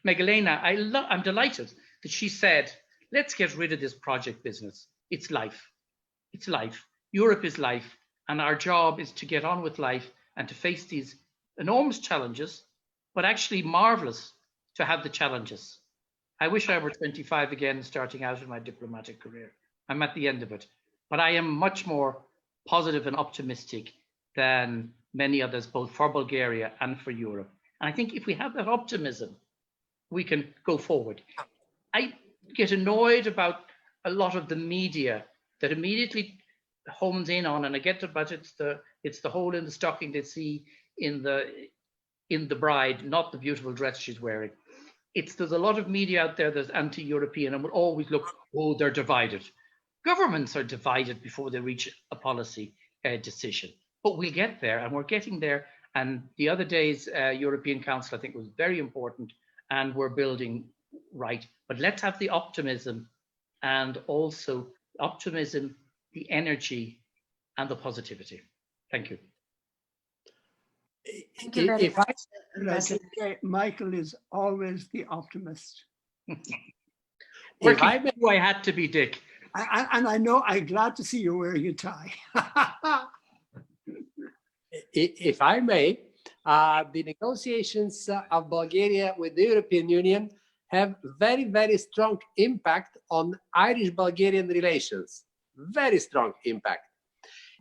Megalena. I'm delighted that she said, let's get rid of this project business. It's life. It's life. Europe is life. And our job is to get on with life and to face these enormous challenges, but actually marvelous to have the challenges. I wish I were 25 again, starting out in my diplomatic career. I'm at the end of it, but I am much more positive and optimistic than many others, both for Bulgaria and for Europe. And I think if we have that optimism, we can go forward. I get annoyed about a lot of the media that immediately hones in on, and I get about it's the hole in the stocking they see in the bride, not the beautiful dress she's wearing. There's a lot of media out there that's anti-European and will always look, oh, they're divided. Governments are divided before they reach a policy decision, but we'll get there, and we're getting there. And the other day's European Council, I think, was very important, and we're building right. But let's have the optimism, and also optimism, the energy, and the positivity. Thank you. Thank you very much. Michael is always the optimist. Working who I had to be, Dick. And I know, I'm glad to see you wearing a tie. If I may, the negotiations of Bulgaria with the European Union have very, very strong impact on Irish-Bulgarian relations. Very strong impact.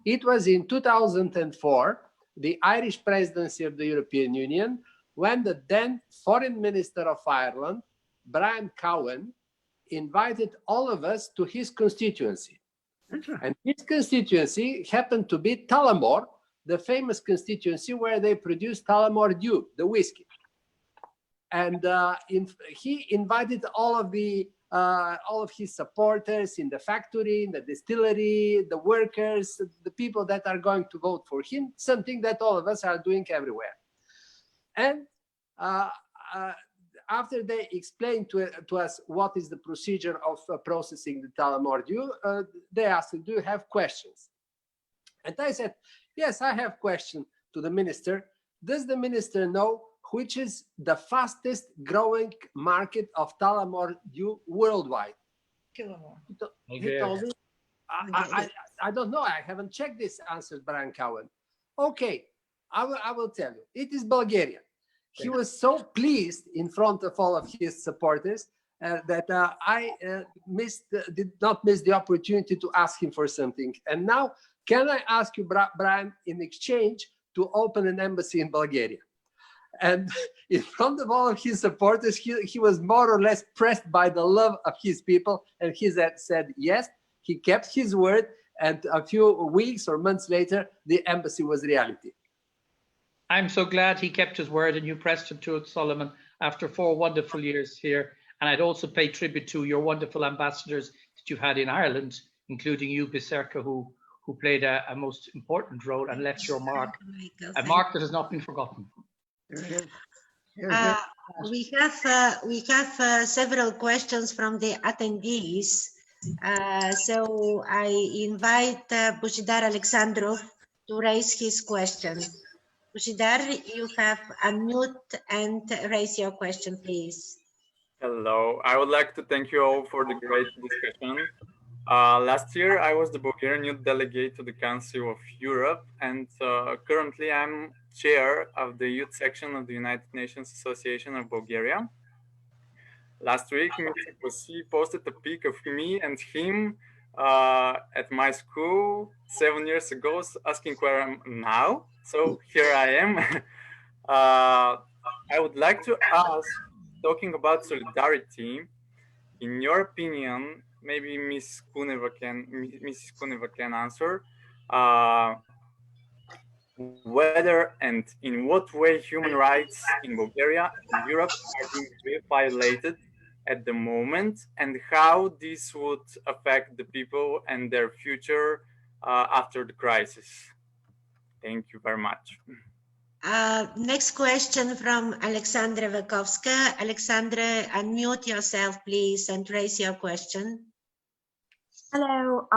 It was in 2004, the Irish presidency of the European Union, when the then Foreign Minister of Ireland, Brian Cowen, invited all of us to his constituency. And his constituency happened to be Tullamore, the famous constituency where they produce Tullamore Dew, the whiskey. And he invited all of his supporters in the factory, in the distillery, the workers, the people that are going to vote for him, something that all of us are doing everywhere. And after they explained to us what is the procedure of processing the Tullamore Dew, they asked, do you have questions? And I said, yes, I have question to the minister. Does the minister know which is the fastest growing market of Tullamore Dew worldwide? He told me, I don't know, I haven't checked this, answered Brian Cowen. Okay, I will tell you, it is Bulgaria. He was so pleased in front of all of his supporters that I did not miss the opportunity to ask him for something. And now, can I ask you, Brian, in exchange to open an embassy in Bulgaria? And in front of all of his supporters, he was more or less pressed by the love of his people. And he said yes, he kept his word. And a few weeks or months later, the embassy was reality. I'm so glad he kept his word and you pressed him to it, Solomon, after 4 wonderful years here. And I'd also pay tribute to your wonderful ambassadors that you've had in Ireland, including you, Biserka, who played a most important role and left your mark, a mark that has not been forgotten. We have several questions from the attendees. So I invite Božidar Alexandrov to raise his question. Božidar, you have unmute and raise your question, please. Hello, I would like to thank you all for the great discussion. Last year, I was the Bulgarian youth delegate to the Council of Europe, and currently I'm chair of the youth section of the United Nations Association of Bulgaria. Last week, Mr. Kosi posted a pic of me and him at my school 7 years ago, asking where I'm now. So here I am. I would like to ask, talking about solidarity, in your opinion, maybe Mrs. Kuneva can answer, whether and in what way human rights in Bulgaria and Europe are being violated at the moment, and how this would affect the people and their future after the crisis. Thank you very much. Next question from Alexandra Vakovska. Alexandra, unmute yourself, please, and raise your question. Hello.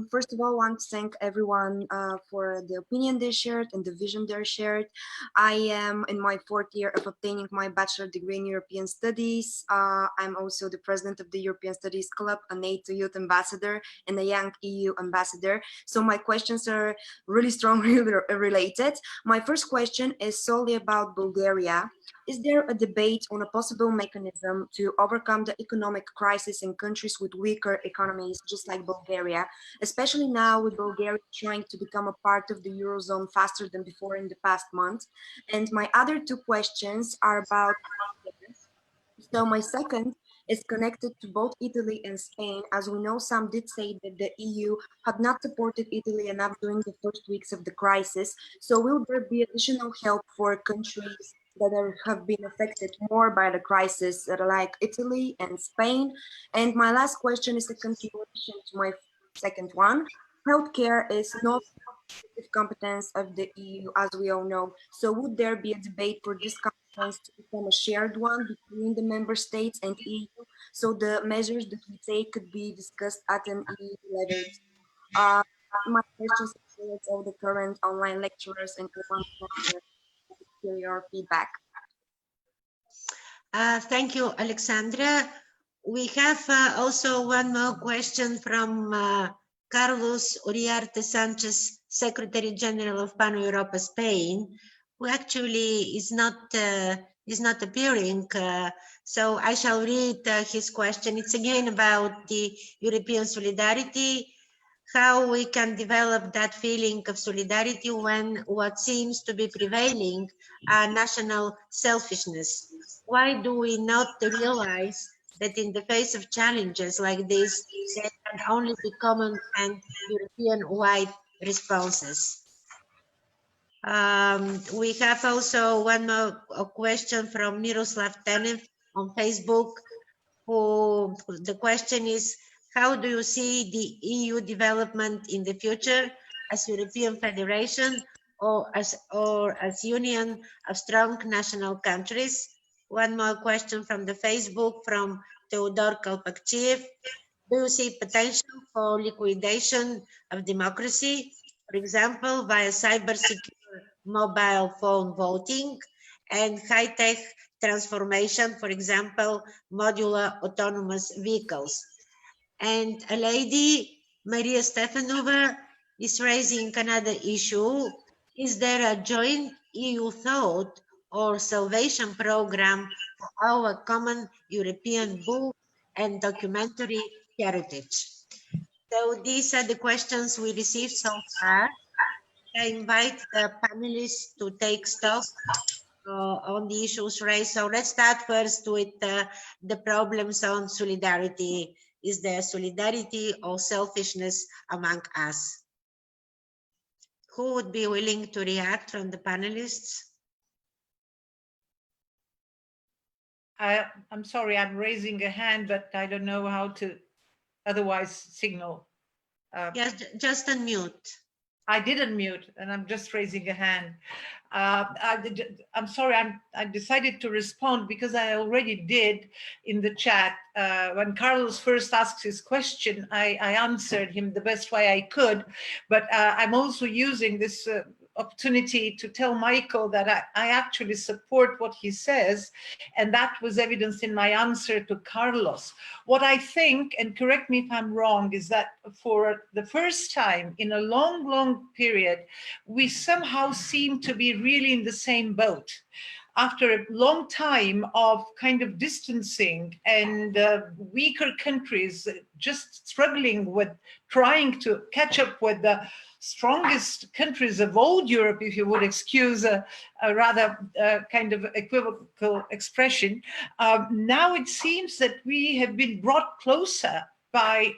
First of all, I want to thank everyone for the opinion they shared and the vision they shared. I am in my 4th year of obtaining my bachelor degree in European Studies. I'm also the president of the European Studies Club, a NATO youth ambassador, and a young EU ambassador. So my questions are really strongly related. My first question is solely about Bulgaria. Is there a debate on a possible mechanism to overcome the economic crisis in countries with weaker economies, just like Bulgaria, especially now with Bulgaria trying to become a part of the Eurozone faster than before in the past month? And my other 2 questions are about, so my second is connected to both Italy and Spain. As we know, some did say that the EU had not supported Italy enough during the first weeks of the crisis. So will there be additional help for countries that have been affected more by the crisis, like Italy and Spain? And my last question is a continuation to my second one. Healthcare is not the competence of the EU, as we all know. So would there be a debate for this competence to become a shared one between the member states and EU? So the measures that we take could be discussed at an EU level. My questions are all the current online lecturers and your feedback. Thank you, Alexandra. We have also one more question from Carlos Uriarte Sanchez, Secretary General of PAN Europa Spain, who actually is not appearing. So I shall read his question. It's again about the European solidarity, how we can develop that feeling of solidarity when what seems to be prevailing are national selfishness. Why do we not realize that in the face of challenges like this, there can only be common and European-wide responses? We have also one more question from Miroslav Tenev on Facebook, who the question is, how do you see the EU development in the future as European Federation or as union of strong national countries? One more question from the Facebook from Theodor Kalpakchiev. Do you see potential for liquidation of democracy, for example, via cyber-secure mobile phone voting and high-tech transformation, for example, modular autonomous vehicles? And a lady, Maria Stefanova, is raising another issue. Is there a joint EU thought or salvation program for our common European book and documentary heritage? So these are the questions we received so far. I invite the panelists to take stock on the issues raised. So let's start first with the problems on solidarity. Is there solidarity or selfishness among us? Who would be willing to react from the panelists? I'm sorry, I'm raising a hand, but I don't know how to otherwise signal. Yes, just unmute. I did unmute, and I'm just raising a hand. I'm sorry, I decided to respond because I already did in the chat. When Carlos first asked his question, I answered him the best way I could, but I'm also using this opportunity to tell Michael that I actually support what he says, and that was evidenced in my answer to Carlos. What I think, and correct me if I'm wrong, is that for the first time in a long, long period, we somehow seem to be really in the same boat. After a long time of kind of distancing and weaker countries just struggling with trying to catch up with the strongest countries of old Europe, if you would excuse a rather kind of equivocal expression, now it seems that we have been brought closer by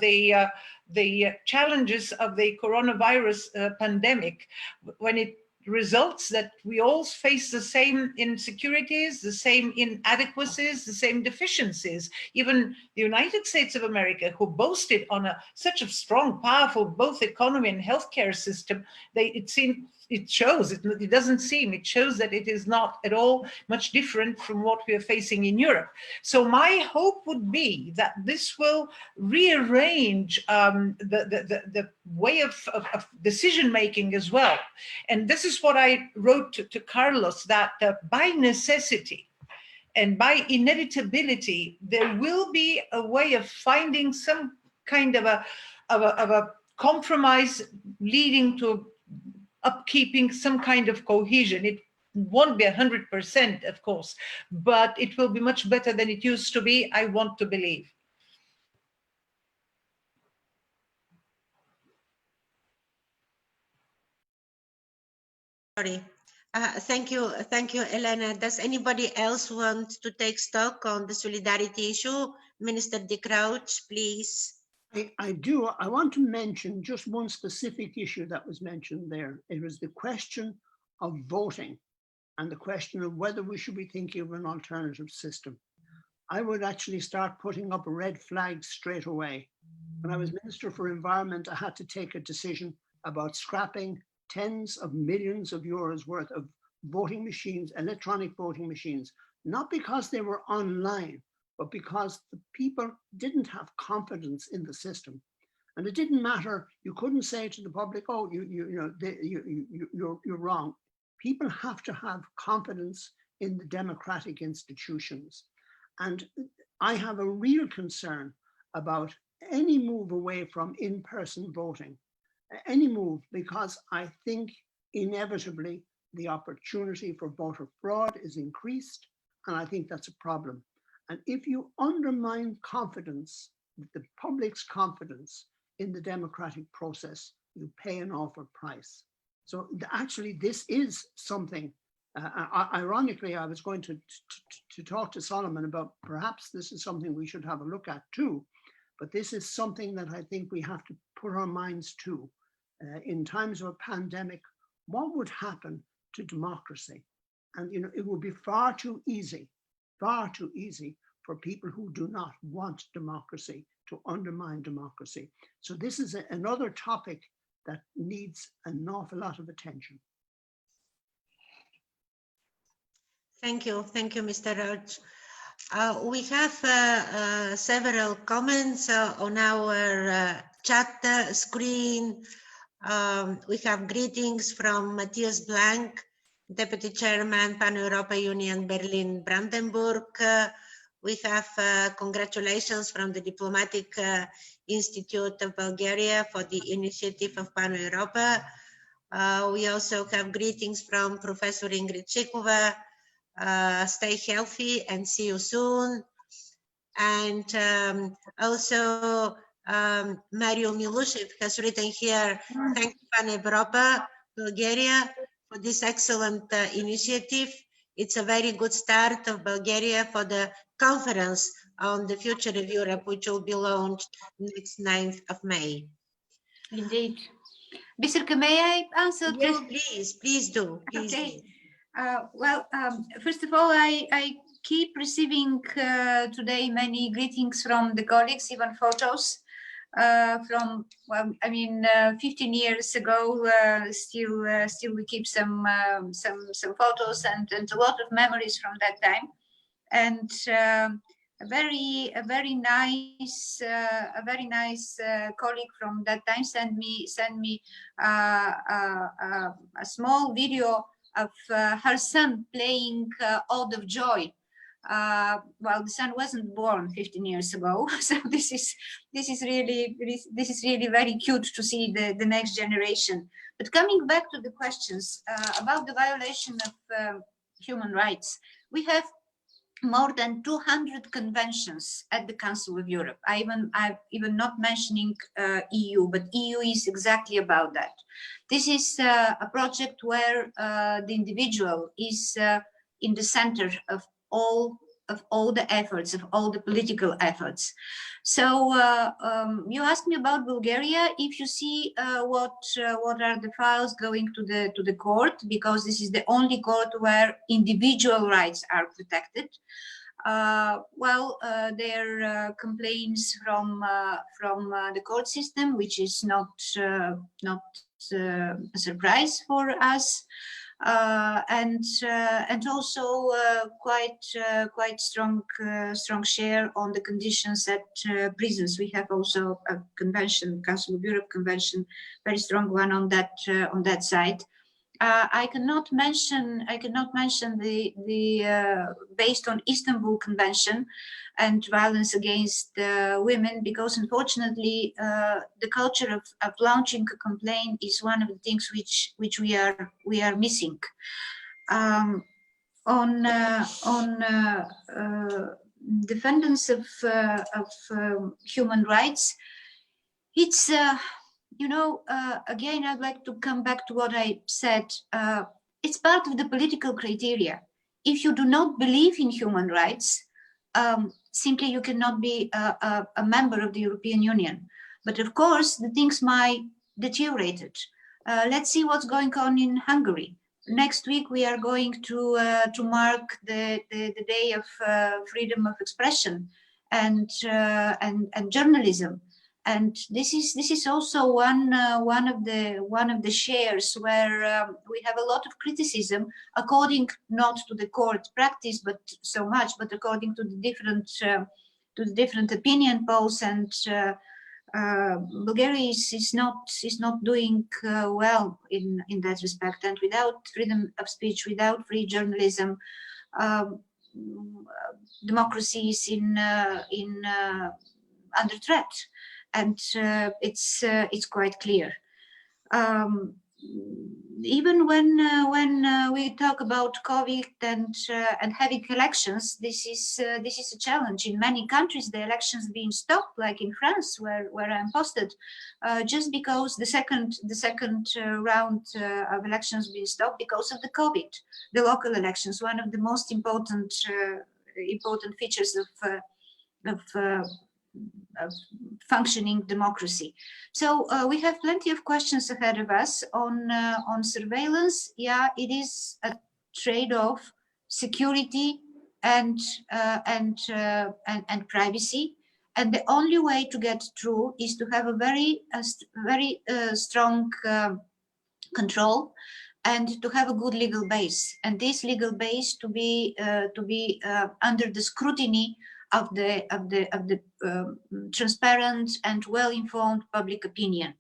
the challenges of the coronavirus pandemic, when it results that we all face the same insecurities, the same inadequacies, the same deficiencies. Even the United States of America, who boasted on such a strong, powerful, both economy and healthcare system, it shows that it is not at all much different from what we are facing in Europe. So my hope would be that this will rearrange the way of decision making as well. And this is what I wrote to Carlos, that by necessity and by inevitability, there will be a way of finding some kind of a compromise leading to upkeeping some kind of cohesion. It won't be 100%, of course, but it will be much better than it used to be, I want to believe. Sorry. Thank you, Elena. Does anybody else want to take stock on the solidarity issue? Minister De Crowch, please. I do. I want to mention just one specific issue that was mentioned there. It was the question of voting and the question of whether we should be thinking of an alternative system. I would actually start putting up a red flag straight away. When I was Minister for Environment, I had to take a decision about scrapping tens of millions of euros worth of voting machines, electronic voting machines, not because they were online, but because the people didn't have confidence in the system. And it didn't matter. You couldn't say to the public, oh, you're wrong. People have to have confidence in the democratic institutions. And I have a real concern about any move away from in-person voting, any move, because I think inevitably the opportunity for voter fraud is increased, and I think that's a problem. And if you undermine confidence, the public's confidence in the democratic process, you pay an awful price. So actually, this is something, ironically, I was going to talk to Solomon about perhaps this is something we should have a look at too, but this is something that I think we have to put our minds to. In times of a pandemic, what would happen to democracy? And it would be far too easy for people who do not want democracy to undermine democracy. So this is another topic that needs an awful lot of attention. Thank you, Mr. Roach. We have several comments on our chat screen. We have greetings from Matthias Blank, Deputy Chairman, Pan-Europa Union, Berlin-Brandenburg. We have congratulations from the Diplomatic Institute of Bulgaria for the initiative of Pan-Europa. We also have greetings from Professor Ingrid Chikova. Stay healthy and see you soon. And also Mario Milushev has written here, thank you Pan-Europa Bulgaria for this excellent initiative. It's a very good start of Bulgaria for the conference on the future of Europe, which will be launched next 9th of May. Indeed. Biserka, may I answer? Yes, please do. Please okay. do. First of all, I keep receiving today many greetings from the colleagues, even photos from, 15 years ago. Still we keep some photos and a lot of memories from that time. And a very nice colleague from that time sent me a small video of her son playing Ode of Joy. Well, the son wasn't born 15 years ago, so this is really very cute to see the next generation. But coming back to the questions about the violation of human rights, we have more than 200 conventions at the Council of Europe. I'm even not mentioning EU, but EU is exactly about that. This is a project where the individual is in the center of all of all the efforts, of all the political efforts. So you asked me about Bulgaria. If you see what are the files going to the court, because this is the only court where individual rights are protected. There are complaints from the court system, which is not a surprise for us, and also quite strong share on the conditions at prisons. We have also a convention, Council of Europe Convention, very strong one on that side. I cannot mention the based on Istanbul Convention and violence against women, because unfortunately the culture of launching a complaint is one of the things which we are missing. On defendants of human rights, it's again, I'd like to come back to what I said. It's part of the political criteria. If you do not believe in human rights, simply you cannot be a member of the European Union. But of course, the things might deteriorate. Let's see what's going on in Hungary. Next week, we are going to mark the day of freedom of expression and journalism. And this is also one of the shares where we have a lot of criticism, according not to the court practice, but according to the different opinion polls. And Bulgaria is not doing well in that respect. And without freedom of speech, without free journalism, democracy is under threat. And it's quite clear. Even when we talk about COVID and having elections, this is a challenge. In many countries, the elections being stopped, like in France, where I'm posted, just because the second round of elections being stopped because of the COVID. The local elections, one of the most important features of functioning democracy. So we have plenty of questions ahead of us on surveillance. Yeah, it is a trade-off: security and privacy. And the only way to get through is to have a very strong control and to have a good legal base. And this legal base to be under the scrutiny of the transparent and well-informed public opinion.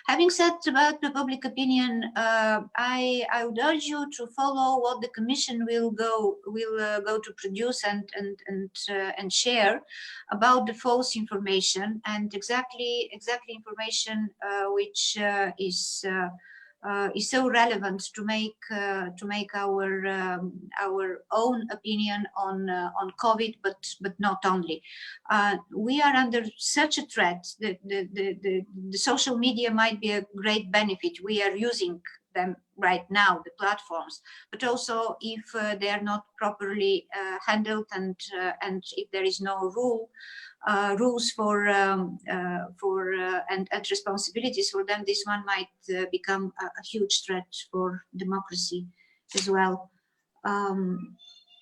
Having said about the public opinion, I would urge you to follow what the Commission will go to produce and share about the false information and exactly information which is so relevant to make our own opinion on COVID, but not only. We are under such a threat. The social media might be a great benefit. We are using them right now, the platforms, but also if they are not properly handled and if there is no rules for and responsibilities for them, this one might become a huge threat for democracy as well.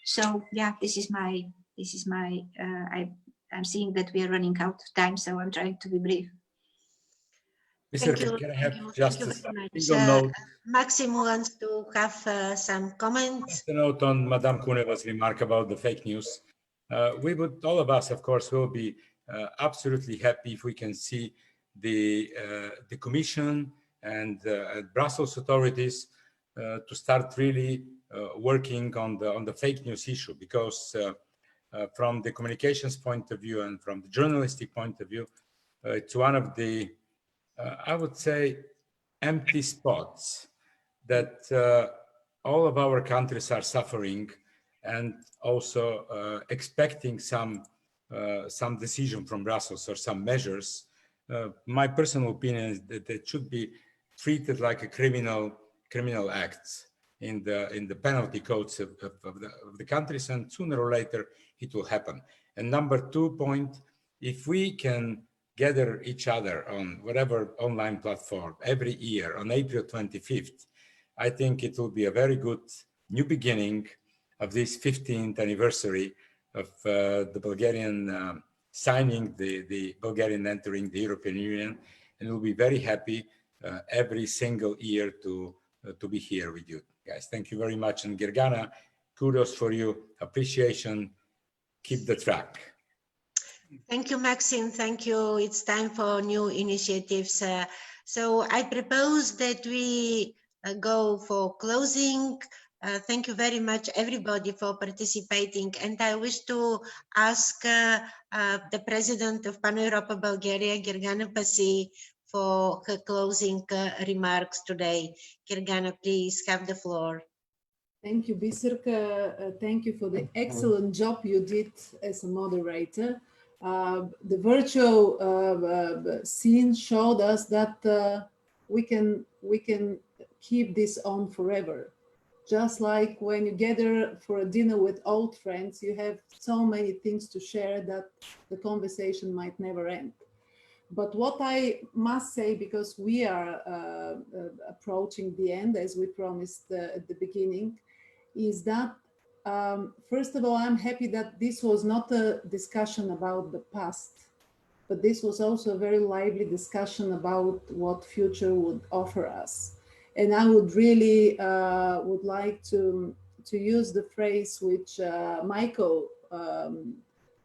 So yeah, this is my I'm seeing that we are running out of time, so I'm trying to be brief. Mr. Can I have just a single note? Maxim wants to have some comments. Just a note on Madame Kuneva's remark about the fake news. We would, all of us, of course, will be absolutely happy if we can see the Commission and Brussels authorities to start really working on the fake news issue, because from the communications point of view and from the journalistic point of view, it's one of the I would say empty spots that all of our countries are suffering, and also expecting some decision from Brussels or some measures. My personal opinion is that it should be treated like a criminal acts. in the penalty codes of the countries, and sooner or later it will happen. And number 2 point, if we can gather each other on whatever online platform every year on April 25th, I think it will be a very good new beginning of this 15th anniversary of the Bulgarian signing, the Bulgarian entering the European Union, and we'll be very happy every single year to be here with you guys. Thank you very much. And Gergana, kudos for you, appreciation, keep the track. Thank you, Maxim. Thank you. It's time for new initiatives. So I propose that we go for closing. Thank you very much, everybody, for participating. And I wish to ask the president of Pan-Europa Bulgaria, Gergana Pasi, for her closing remarks today. Gergana, please have the floor. Thank you, Biserka. Thank you for the excellent job you did as a moderator. The virtual scene showed us that we can keep this on forever. Just like when you gather for a dinner with old friends, you have so many things to share that the conversation might never end. But what I must say, because we are approaching the end, as we promised at the beginning, is that first of all, I'm happy that this was not a discussion about the past, but this was also a very lively discussion about what future would offer us. And I would really would like to use the phrase which Michael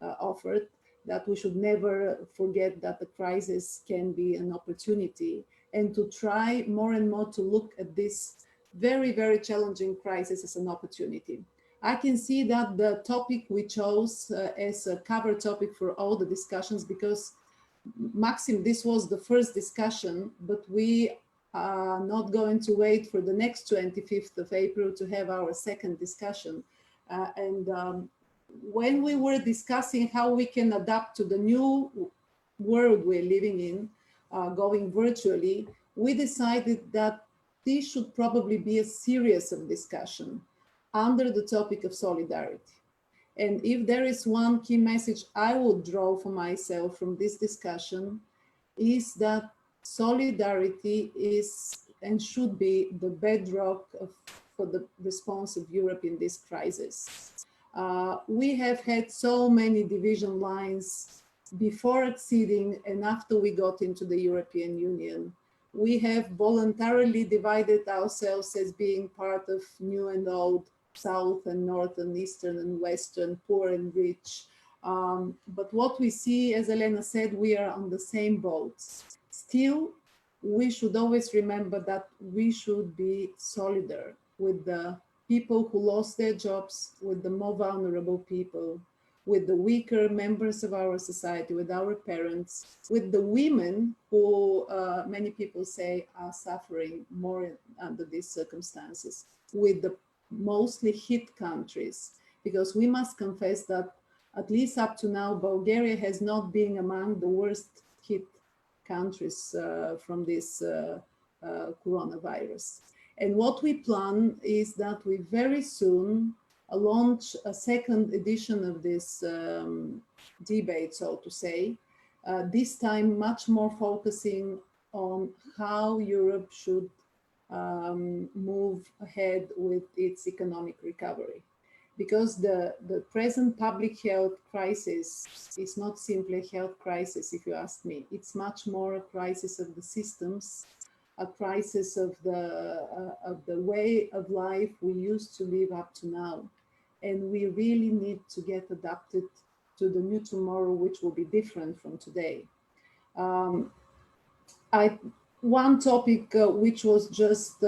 offered, that we should never forget that the crisis can be an opportunity, and to try more and more to look at this very, very challenging crisis as an opportunity. I can see that the topic we chose as a cover topic for all the discussions, because Maxim, this was the first discussion, but we are not going to wait for the next 25th of April to have our second discussion. When we were discussing how we can adapt to the new world we're living in, going virtually, we decided that this should probably be a series of discussion under the topic of solidarity. And if there is one key message I would draw for myself from this discussion, is that solidarity is and should be the bedrock for the response of Europe in this crisis. We have had so many division lines before acceding and after we got into the European Union. We have voluntarily divided ourselves as being part of new and old, South and North and Eastern and Western, poor and rich. But what we see, as Elena said, we are on the same boat. Still, we should always remember that we should be solidar with the people who lost their jobs, with the more vulnerable people, with the weaker members of our society, with our parents, with the women who many people say are suffering more under these circumstances, with the mostly hit countries, because we must confess that at least up to now, Bulgaria has not been among the worst hit countries from this coronavirus. And what we plan is that we very soon launch a second edition of this debate, so to say, this time much more focusing on how Europe should move ahead with its economic recovery. Because the present public health crisis is not simply a health crisis, if you ask me. It's much more a crisis of the systems, a crisis of the way of life we used to live up to now. And we really need to get adapted to the new tomorrow, which will be different from today. One topic which was just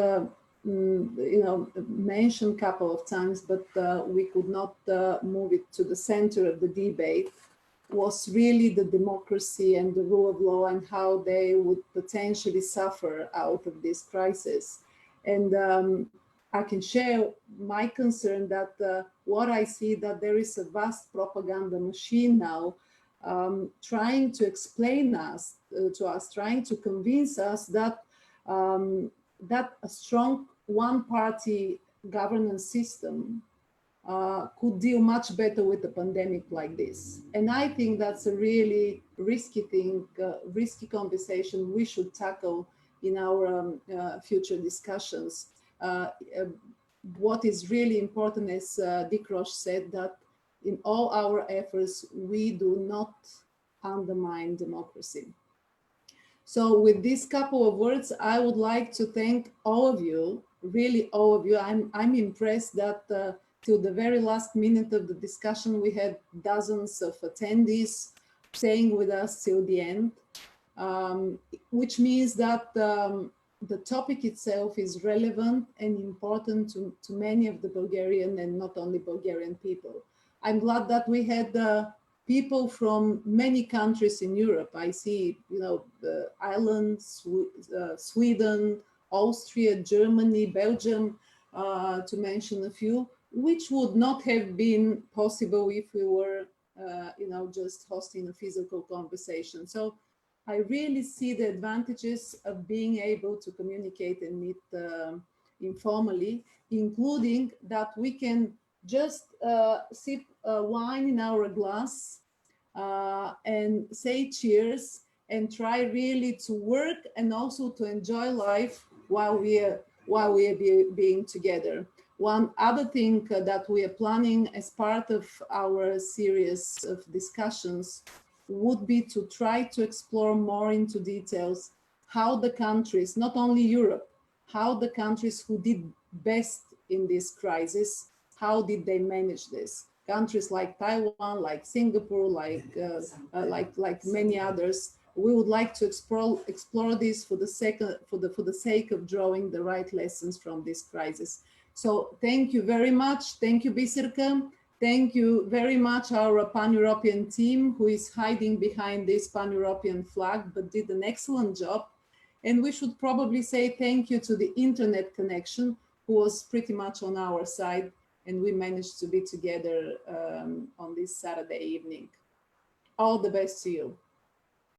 mentioned a couple of times, but we could not move it to the center of the debate, was really the democracy and the rule of law and how they would potentially suffer out of this crisis. And I can share my concern that what I see, that there is a vast propaganda machine now trying to explain to us, trying to convince us that that a strong one-party governance system could deal much better with a pandemic like this. And I think that's a really risky thing, risky conversation we should tackle in our future discussions. What is really important, as Dick Roche said, that in all our efforts, we do not undermine democracy. So with these couple of words, I would like to thank all of you, really all of you. I'm impressed that till the very last minute of the discussion, we had dozens of attendees staying with us till the end, which means that the topic itself is relevant and important to many of the Bulgarian and not only Bulgarian people. I'm glad that we had people from many countries in Europe. I see, Ireland, Sweden, Austria, Germany, Belgium, to mention a few, which would not have been possible if we were, just hosting a physical conversation. So I really see the advantages of being able to communicate and meet informally, including that we can just sip wine in our glass and say cheers and try really to work and also to enjoy life while we are being together. One other thing that we are planning as part of our series of discussions would be to try to explore more into details how the countries, not only Europe, how the countries who did best in this crisis, how did they manage this? Countries like Taiwan, like Singapore, like many others. We would like to explore this for the sake of drawing the right lessons from this crisis. So thank you very much. Thank you, Biserka. Thank you very much, our Pan-European team, who is hiding behind this Pan-European flag, but did an excellent job. And we should probably say thank you to the internet connection, who was pretty much on our side, and we managed to be together on this Saturday evening. All the best to you.